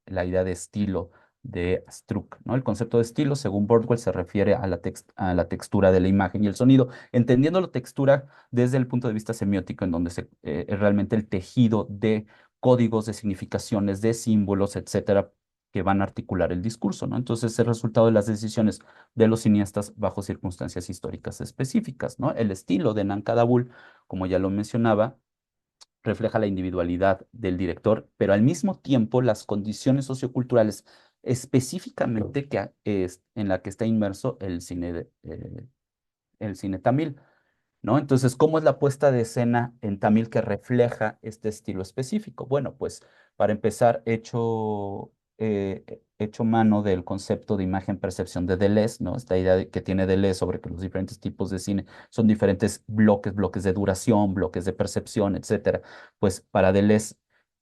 [SPEAKER 7] la idea de estilo de Struck, ¿no? El concepto de estilo, según Borwell, se refiere a a la textura de la imagen y el sonido, entendiendo la textura desde el punto de vista semiótico, en donde es realmente el tejido de códigos, de significaciones, de símbolos, etcétera, que van a articular el discurso, ¿no? Entonces, es el resultado de las decisiones de los cineastas bajo circunstancias históricas específicas, ¿no? El estilo de Nankadabul, como ya lo mencionaba, refleja la individualidad del director, pero al mismo tiempo las condiciones socioculturales específicamente en la que está inmerso el cine tamil, ¿no? Entonces, ¿cómo es la puesta de escena en Tamil que refleja este estilo específico? Bueno, pues para empezar, hecho mano del concepto de imagen-percepción de Deleuze, ¿no? Esta idea que tiene Deleuze sobre que los diferentes tipos de cine son diferentes bloques, bloques de duración, bloques de percepción, etcétera. Pues para Deleuze,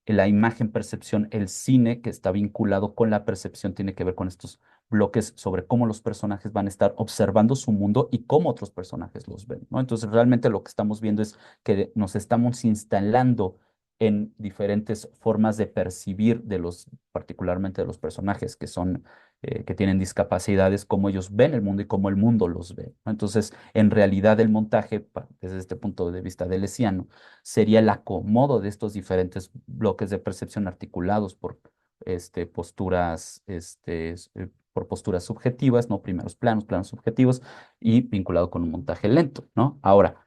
[SPEAKER 7] la imagen-percepción, el cine que está vinculado con la percepción tiene que ver con estos bloques sobre cómo los personajes van a estar observando su mundo y cómo otros personajes los ven, ¿no? Entonces, realmente lo que estamos viendo es que nos estamos instalando en diferentes formas de percibir particularmente de los personajes que tienen discapacidades, cómo ellos ven el mundo y cómo el mundo los ve, ¿no? Entonces, en realidad, el montaje, desde este punto de vista deleuziano, sería el acomodo de estos diferentes bloques de percepción articulados por posturas, por posturas subjetivas, ¿no? Primeros planos, planos subjetivos, y vinculado con un montaje lento, ¿no? Ahora,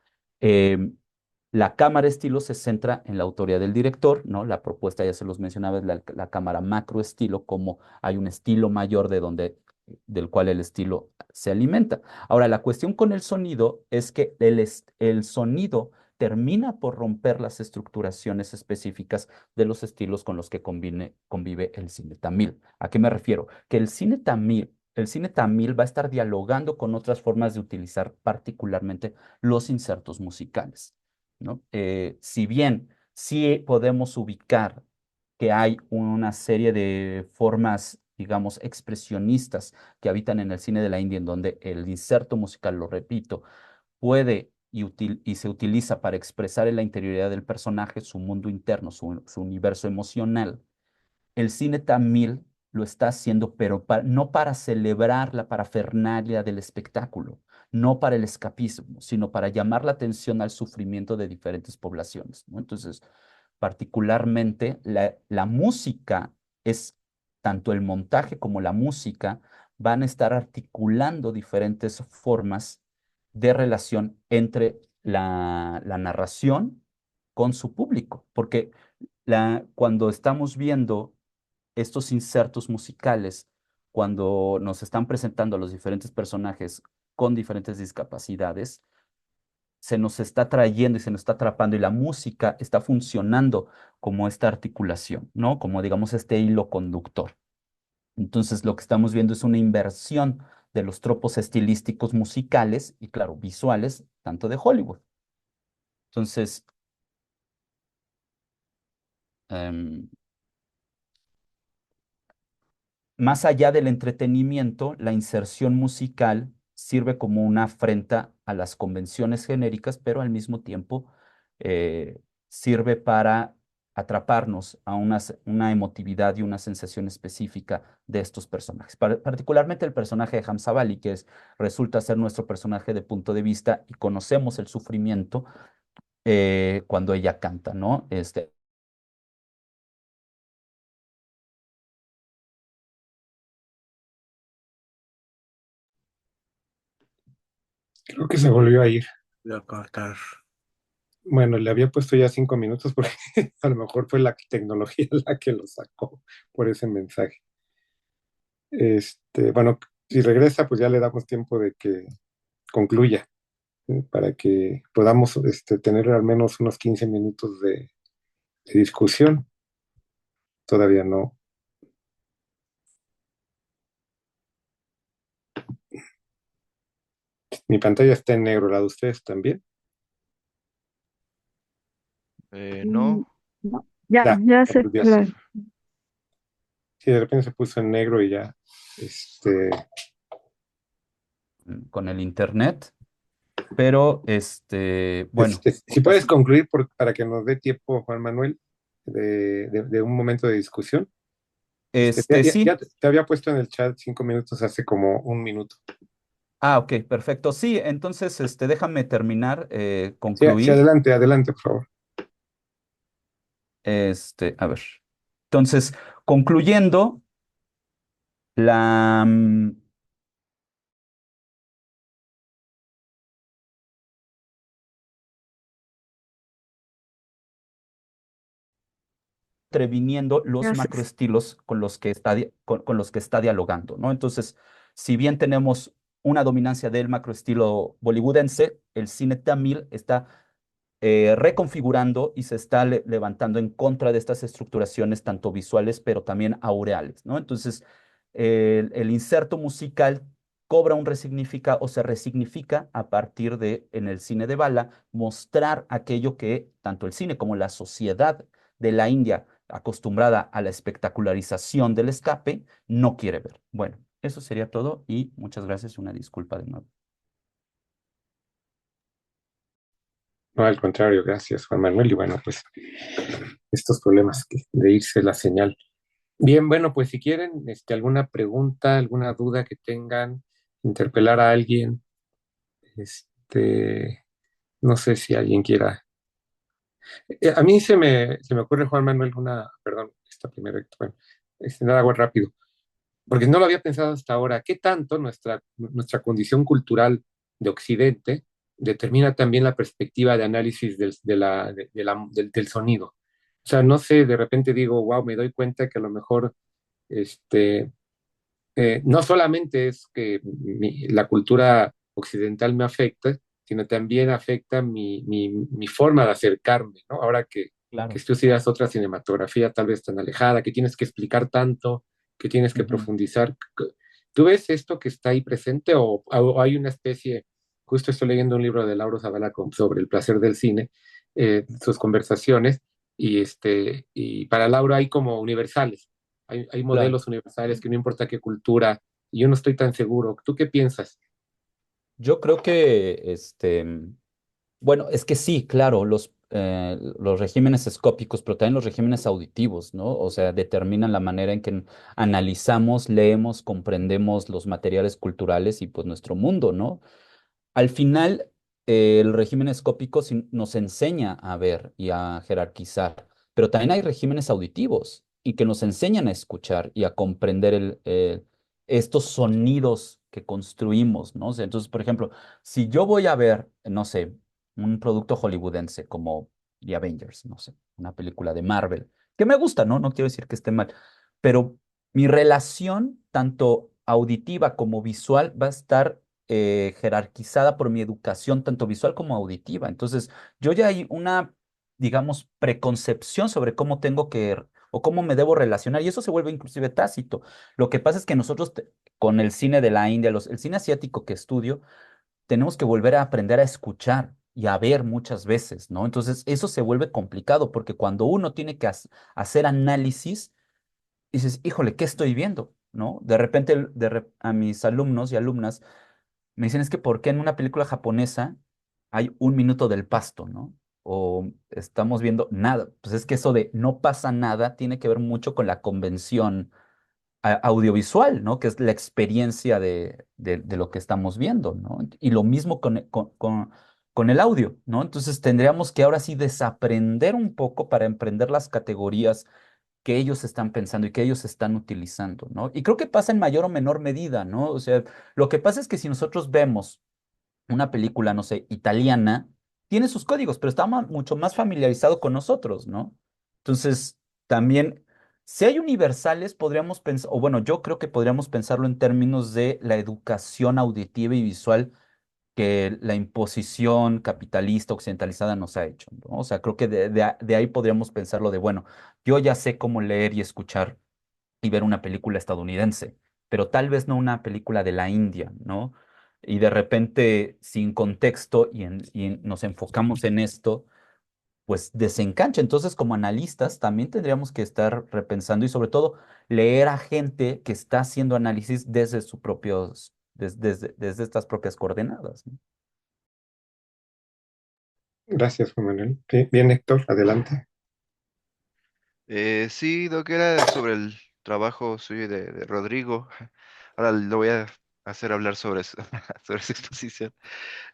[SPEAKER 7] la cámara estilo se centra en la autoría del director, ¿no? La propuesta, ya se los mencionaba, es la cámara macro estilo, como hay un estilo mayor del cual el estilo se alimenta. Ahora, la cuestión con el sonido es que el sonido termina por romper las estructuraciones específicas de los estilos con los que convive el cine tamil. ¿A qué me refiero? Que el cine tamil va a estar dialogando con otras formas de utilizar particularmente los insertos musicales, ¿no? Si bien sí podemos ubicar que hay una serie de formas, digamos, expresionistas que habitan en el cine de la India, en donde el inserto musical, lo repito, puede y se utiliza para expresar en la interioridad del personaje su mundo interno, su universo emocional. El cine tamil lo está haciendo, pero no para celebrar la parafernalia del espectáculo, no para el escapismo, sino para llamar la atención al sufrimiento de diferentes poblaciones, ¿no? Entonces, particularmente, la música es, tanto el montaje como la música van a estar articulando diferentes formas de relación entre la narración con su público, porque cuando estamos viendo estos insertos musicales, cuando nos están presentando a los diferentes personajes con diferentes discapacidades, se nos está trayendo y se nos está atrapando y la música está funcionando como esta articulación, ¿no? Como digamos este hilo conductor. Entonces lo que estamos viendo es una inversión de los tropos estilísticos musicales y claro, visuales, tanto de Hollywood. Entonces, em, más allá del entretenimiento, la inserción musical sirve como una afrenta a las convenciones genéricas, pero al mismo tiempo sirve para atraparnos a una emotividad y una sensación específica de estos personajes. Particularmente el personaje de Hamza Bali, resulta ser nuestro personaje de punto de vista y conocemos el sufrimiento cuando ella canta, ¿no?
[SPEAKER 1] Creo que se volvió a ir.
[SPEAKER 8] Voy a cortar.
[SPEAKER 1] Bueno, le había puesto ya 5 minutos porque a lo mejor fue la tecnología la que lo sacó por ese mensaje. Bueno, si regresa, pues ya le damos tiempo de que concluya, ¿sí? Para que podamos tener al menos unos 15 minutos de discusión. Todavía no. Mi pantalla está en negro, ¿la de ustedes también?
[SPEAKER 5] Mm,
[SPEAKER 4] No.
[SPEAKER 5] no, ya,
[SPEAKER 1] Ya,
[SPEAKER 5] ya
[SPEAKER 1] ya
[SPEAKER 5] sé,
[SPEAKER 1] volvió a ser.
[SPEAKER 5] claro.
[SPEAKER 1] Sí, de repente se puso en negro y ya,
[SPEAKER 7] Con el internet, pero bueno,
[SPEAKER 1] si
[SPEAKER 7] pues,
[SPEAKER 1] puedes concluir para que nos dé tiempo, Juan Manuel, de un momento de discusión.
[SPEAKER 7] sí.
[SPEAKER 1] Te había puesto en el chat 5 minutos hace como un minuto.
[SPEAKER 7] Ah, ok, perfecto. Sí, entonces, déjame terminar,
[SPEAKER 1] Sí, sí,
[SPEAKER 7] concluir.
[SPEAKER 1] adelante, adelante, por favor.
[SPEAKER 7] A ver. Entonces, concluyendo, la, entreviniendo los
[SPEAKER 5] Gracias.
[SPEAKER 7] macroestilos con los que con los que está dialogando, ¿no? Entonces, si bien tenemos una dominancia del macroestilo bollywoodense, el cine tamil está reconfigurando y se está levantando en contra de estas estructuraciones tanto visuales, pero también aureales, ¿no? Entonces, el inserto musical cobra un resignifica o se resignifica a partir de, en el cine de bala, mostrar aquello que tanto el cine como la sociedad de la India, acostumbrada a la espectacularización del escape, no quiere ver. Bueno, eso sería todo y muchas gracias y una disculpa de nuevo.
[SPEAKER 1] No, al contrario, gracias, Juan Manuel. Y bueno, pues estos problemas de irse la señal. Bien, bueno, pues si quieren, alguna pregunta, alguna duda que tengan, interpelar a alguien, no sé si alguien quiera. A mí se me ocurre, Juan Manuel, perdón, esta primera, bueno, nada, algo rápido, porque no lo había pensado hasta ahora. ¿Qué tanto nuestra condición cultural de Occidente determina también la perspectiva de análisis del sonido? O sea, no sé, de repente digo, wow, me doy cuenta que a lo mejor este, no solamente es que la cultura occidental me afecta, sino también afecta mi forma de acercarme, ¿no? Ahora que
[SPEAKER 7] Claro.
[SPEAKER 1] estudias otra cinematografía tal vez tan alejada, que tienes que explicar tanto, que tienes que
[SPEAKER 7] Ujú.
[SPEAKER 1] profundizar. ¿Tú ves esto que está ahí presente o hay una especie, justo estoy leyendo un libro de Lauro Zavala sobre el placer del cine, sus conversaciones, y para Lauro hay como universales, hay
[SPEAKER 7] Claro.
[SPEAKER 1] modelos universales que no importa qué cultura, y yo no estoy tan seguro. ¿Tú qué piensas?
[SPEAKER 7] Yo creo que, bueno, es que sí, claro, los regímenes escópicos, pero también los regímenes auditivos, ¿no? O sea, determinan la manera en que analizamos, leemos, comprendemos los materiales culturales y pues nuestro mundo, ¿no? Al final, el régimen escópico sí nos enseña a ver y a jerarquizar, pero también hay regímenes auditivos y que nos enseñan a escuchar y a comprender estos sonidos que construimos, ¿no? O sea, entonces, por ejemplo, si yo voy a ver, no sé, un producto hollywoodense como The Avengers, no sé, una película de Marvel, que me gusta, ¿no? No quiero decir que esté mal, pero mi relación, tanto auditiva como visual, va a estar jerarquizada por mi educación, tanto visual como auditiva. Entonces, yo ya hay una, digamos, preconcepción sobre cómo tengo que o cómo me debo relacionar, y eso se vuelve inclusive tácito. Lo que pasa es que nosotros, con el cine de la India, el cine asiático que estudio, tenemos que volver a aprender a escuchar y a ver muchas veces, ¿no? Entonces, eso se vuelve complicado porque cuando uno tiene que hacer análisis, dices, híjole, ¿qué estoy viendo? ¿No? De repente a mis alumnos y alumnas me dicen, es que ¿por qué en una película japonesa hay un minuto del pasto, ¿no? O estamos viendo nada. Pues es que eso de no pasa nada tiene que ver mucho con la convención audiovisual, ¿no? Que es la experiencia de lo que estamos viendo, ¿no? Y lo mismo con el audio, ¿no? Entonces tendríamos que ahora sí desaprender un poco para emprender las categorías que ellos están pensando y que ellos están utilizando, ¿no? Y creo que pasa en mayor o menor medida, ¿no? O sea, lo que pasa es que si nosotros vemos una película, no sé, italiana, tiene sus códigos, pero está mucho más familiarizado con nosotros, ¿no? Entonces, también, si hay universales, podríamos pensar, o bueno, yo creo que podríamos pensarlo en términos de la educación auditiva y visual que la imposición capitalista occidentalizada nos ha hecho, ¿no? O sea, creo que de ahí podríamos pensarlo de, bueno, yo ya sé cómo leer y escuchar y ver una película estadounidense, pero tal vez no una película de la India, ¿no? Y de repente, sin contexto, y nos enfocamos en esto, pues desencancha. Entonces, como analistas, también tendríamos que estar repensando y sobre todo leer a gente que está haciendo análisis desde sus propios, desde estas propias coordenadas, ¿no?
[SPEAKER 1] Gracias, Juan Manuel. Bien, Héctor, adelante.
[SPEAKER 4] Sí, Doc, era sobre el trabajo suyo y de Rodrigo. Ahora lo voy a hacer hablar sobre sobre su exposición.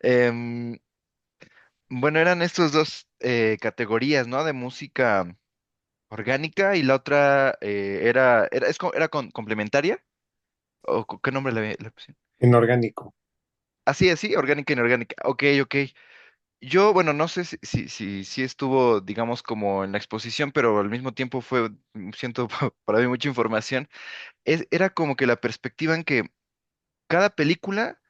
[SPEAKER 4] Em, bueno, eran estos dos categorías, ¿no? De música orgánica y la otra complementaria. ¿O qué nombre le pusieron?
[SPEAKER 1] Inorgánico.
[SPEAKER 4] Así, así, orgánica e inorgánica. Ok, ok. Yo, bueno, no sé si estuvo, digamos, como en la exposición, pero al mismo tiempo fue, siento para mí mucha información. Era como que la perspectiva en que cada película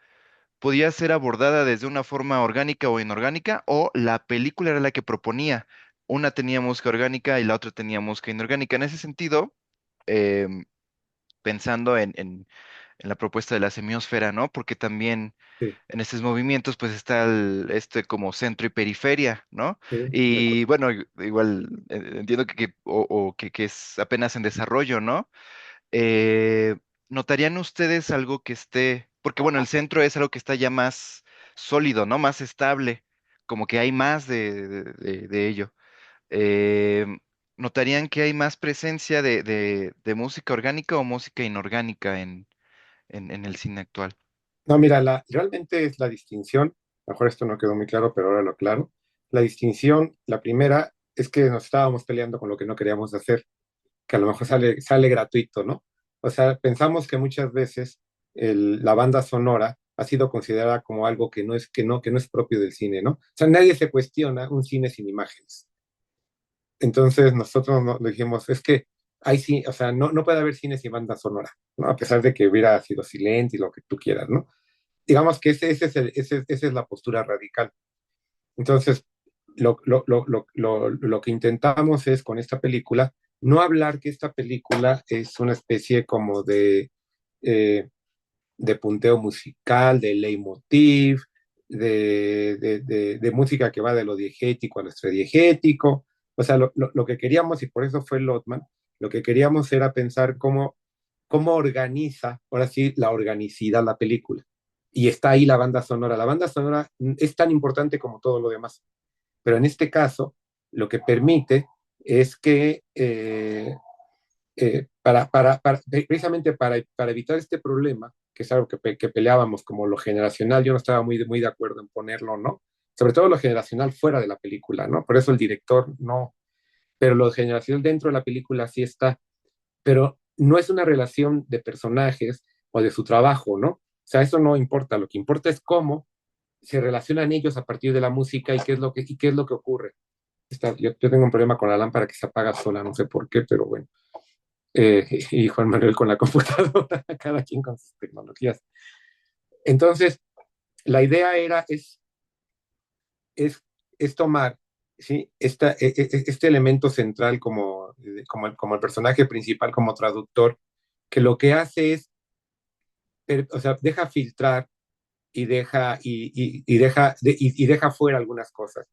[SPEAKER 4] podía ser abordada desde una forma orgánica o inorgánica, o la película era la que proponía. Una tenía música orgánica y la otra tenía música inorgánica. En ese sentido, em, pensando en la propuesta de la semiosfera, ¿no? Porque también
[SPEAKER 1] Sí,
[SPEAKER 4] en estos movimientos, pues está este como centro y periferia, ¿no?
[SPEAKER 1] sí, de acuerdo.
[SPEAKER 4] Y bueno, igual entiendo que es apenas en desarrollo, ¿no? Eh, ¿Notarían ustedes algo que esté, porque bueno, el centro es algo que está ya más sólido, ¿no? Más estable, como que hay más de ello. Eh, ¿Notarían que hay más presencia de música orgánica o música inorgánica en el cine actual?
[SPEAKER 1] No, mira, realmente es la distinción, mejor esto no quedó muy claro, pero ahora lo aclaro. La distinción, la primera, es que nos estábamos peleando con lo que no queríamos hacer, que a lo mejor sale gratuito, ¿no? O sea, pensamos que muchas veces la banda sonora ha sido considerada como algo que no es propio del cine, ¿no? O sea, nadie se cuestiona un cine sin imágenes. Entonces nosotros dijimos, es que hay sí, o sea, no puede haber cine sin banda sonora, ¿no? A pesar de que hubiera sido silente y lo que tú quieras, ¿no? Digamos que esa es la postura radical. Entonces, lo que intentamos es con esta película, no hablar que esta película es una especie como eh, de punteo musical, de leitmotiv, de música que va de lo diegético a lo extradiegético. O sea, lo que queríamos, y por eso fue Lotman, lo que queríamos era pensar cómo organiza, ahora sí, la organicidad la película. Y está ahí la banda sonora. La banda sonora es tan importante como todo lo demás, pero en este caso lo que permite es que precisamente para evitar este problema, que es algo que peleábamos como lo generacional, yo no estaba muy de acuerdo en ponerlo, ¿no? Sobre todo lo generacional fuera de la película, ¿no? Por eso el director no, pero lo generacional dentro de la película sí está, pero no es una relación de personajes o de su trabajo, ¿no? O sea, eso no importa, lo que importa es cómo se relacionan ellos a partir de la música y qué es lo que ocurre. Yo tengo un problema con la lámpara que se apaga sola, no sé por qué, pero bueno. Y Juan Manuel con la computadora, cada quien con sus tecnologías. Entonces, la idea es, es tomar, ¿sí? Este elemento central como el personaje principal, como traductor, que lo que hace es, o sea, deja filtrar y deja fuera algunas cosas.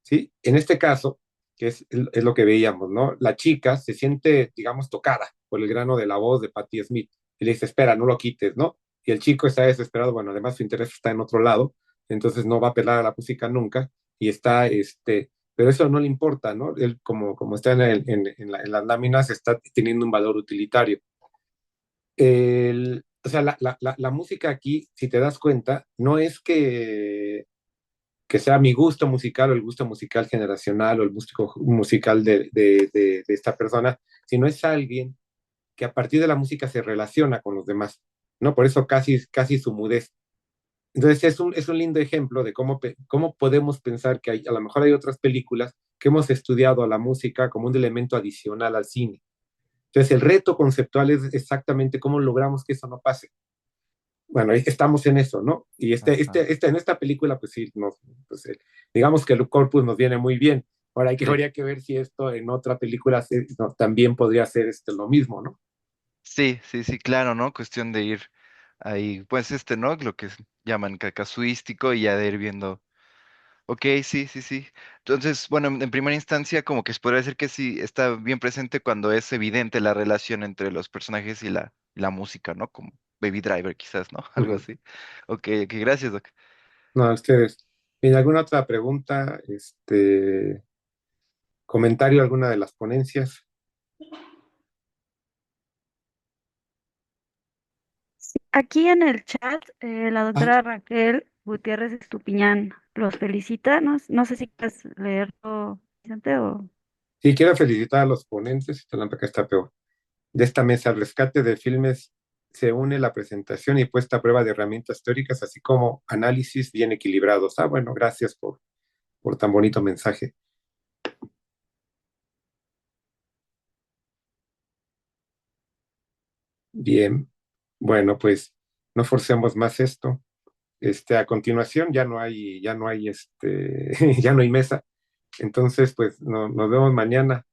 [SPEAKER 1] ¿Sí? En este caso, que es lo que veíamos, ¿no? La chica se siente, digamos, tocada por el grano de la voz de Patti Smith y le dice, espera, no lo quites, ¿no? Y el chico está desesperado, bueno, además su interés está en otro lado, entonces no va a apelar a la música nunca y pero eso no le importa, ¿no? Él como está en las láminas, está teniendo un valor utilitario. O sea, la música aquí, si te das cuenta, no es que sea mi gusto musical o el gusto musical generacional o el gusto musical de esta persona, sino es alguien que a partir de la música se relaciona con los demás, ¿no? Por eso casi su mudez. Entonces es un lindo ejemplo de cómo podemos pensar que a lo mejor hay otras películas que hemos estudiado a la música como un elemento adicional al cine. Entonces el reto conceptual es exactamente cómo logramos que eso no pase. Bueno, estamos en eso, ¿no? Y
[SPEAKER 7] Ajá.
[SPEAKER 1] en esta película, pues sí, pues, digamos que el corpus nos viene muy bien. Ahora
[SPEAKER 4] Sí,
[SPEAKER 1] habría que ver si esto en otra película también podría ser lo mismo, ¿no?
[SPEAKER 4] sí, sí, sí, claro, ¿no? Cuestión de ir ahí, pues ¿no? Lo que llaman casuístico y ya de ir viendo. Ok, sí, sí, sí. Entonces, bueno, en primera instancia, como que se podría decir que sí está bien presente cuando es evidente la relación entre los personajes y la música, ¿no? Como Baby Driver, quizás, ¿no? Algo
[SPEAKER 1] Ujú.
[SPEAKER 4] así. Ok, ok, gracias, Doc.
[SPEAKER 1] No, ustedes. ¿Tiene alguna otra pregunta? ¿Comentario alguna de las ponencias?
[SPEAKER 8] Aquí en el chat, la
[SPEAKER 1] Ah,
[SPEAKER 8] doctora Raquel Gutiérrez Estupiñán los felicita. No, no sé si quieres leerlo, Vicente, o...
[SPEAKER 1] sí, quiero felicitar a los ponentes, esta lámpara está peor, de esta mesa. Al rescate de filmes se une la presentación y puesta a prueba de herramientas teóricas, así como análisis bien equilibrados. Ah, bueno, gracias por tan bonito mensaje. Bien, bueno, pues no forcemos más esto. A continuación ya no hay ya no hay mesa. Entonces, pues nos vemos mañana.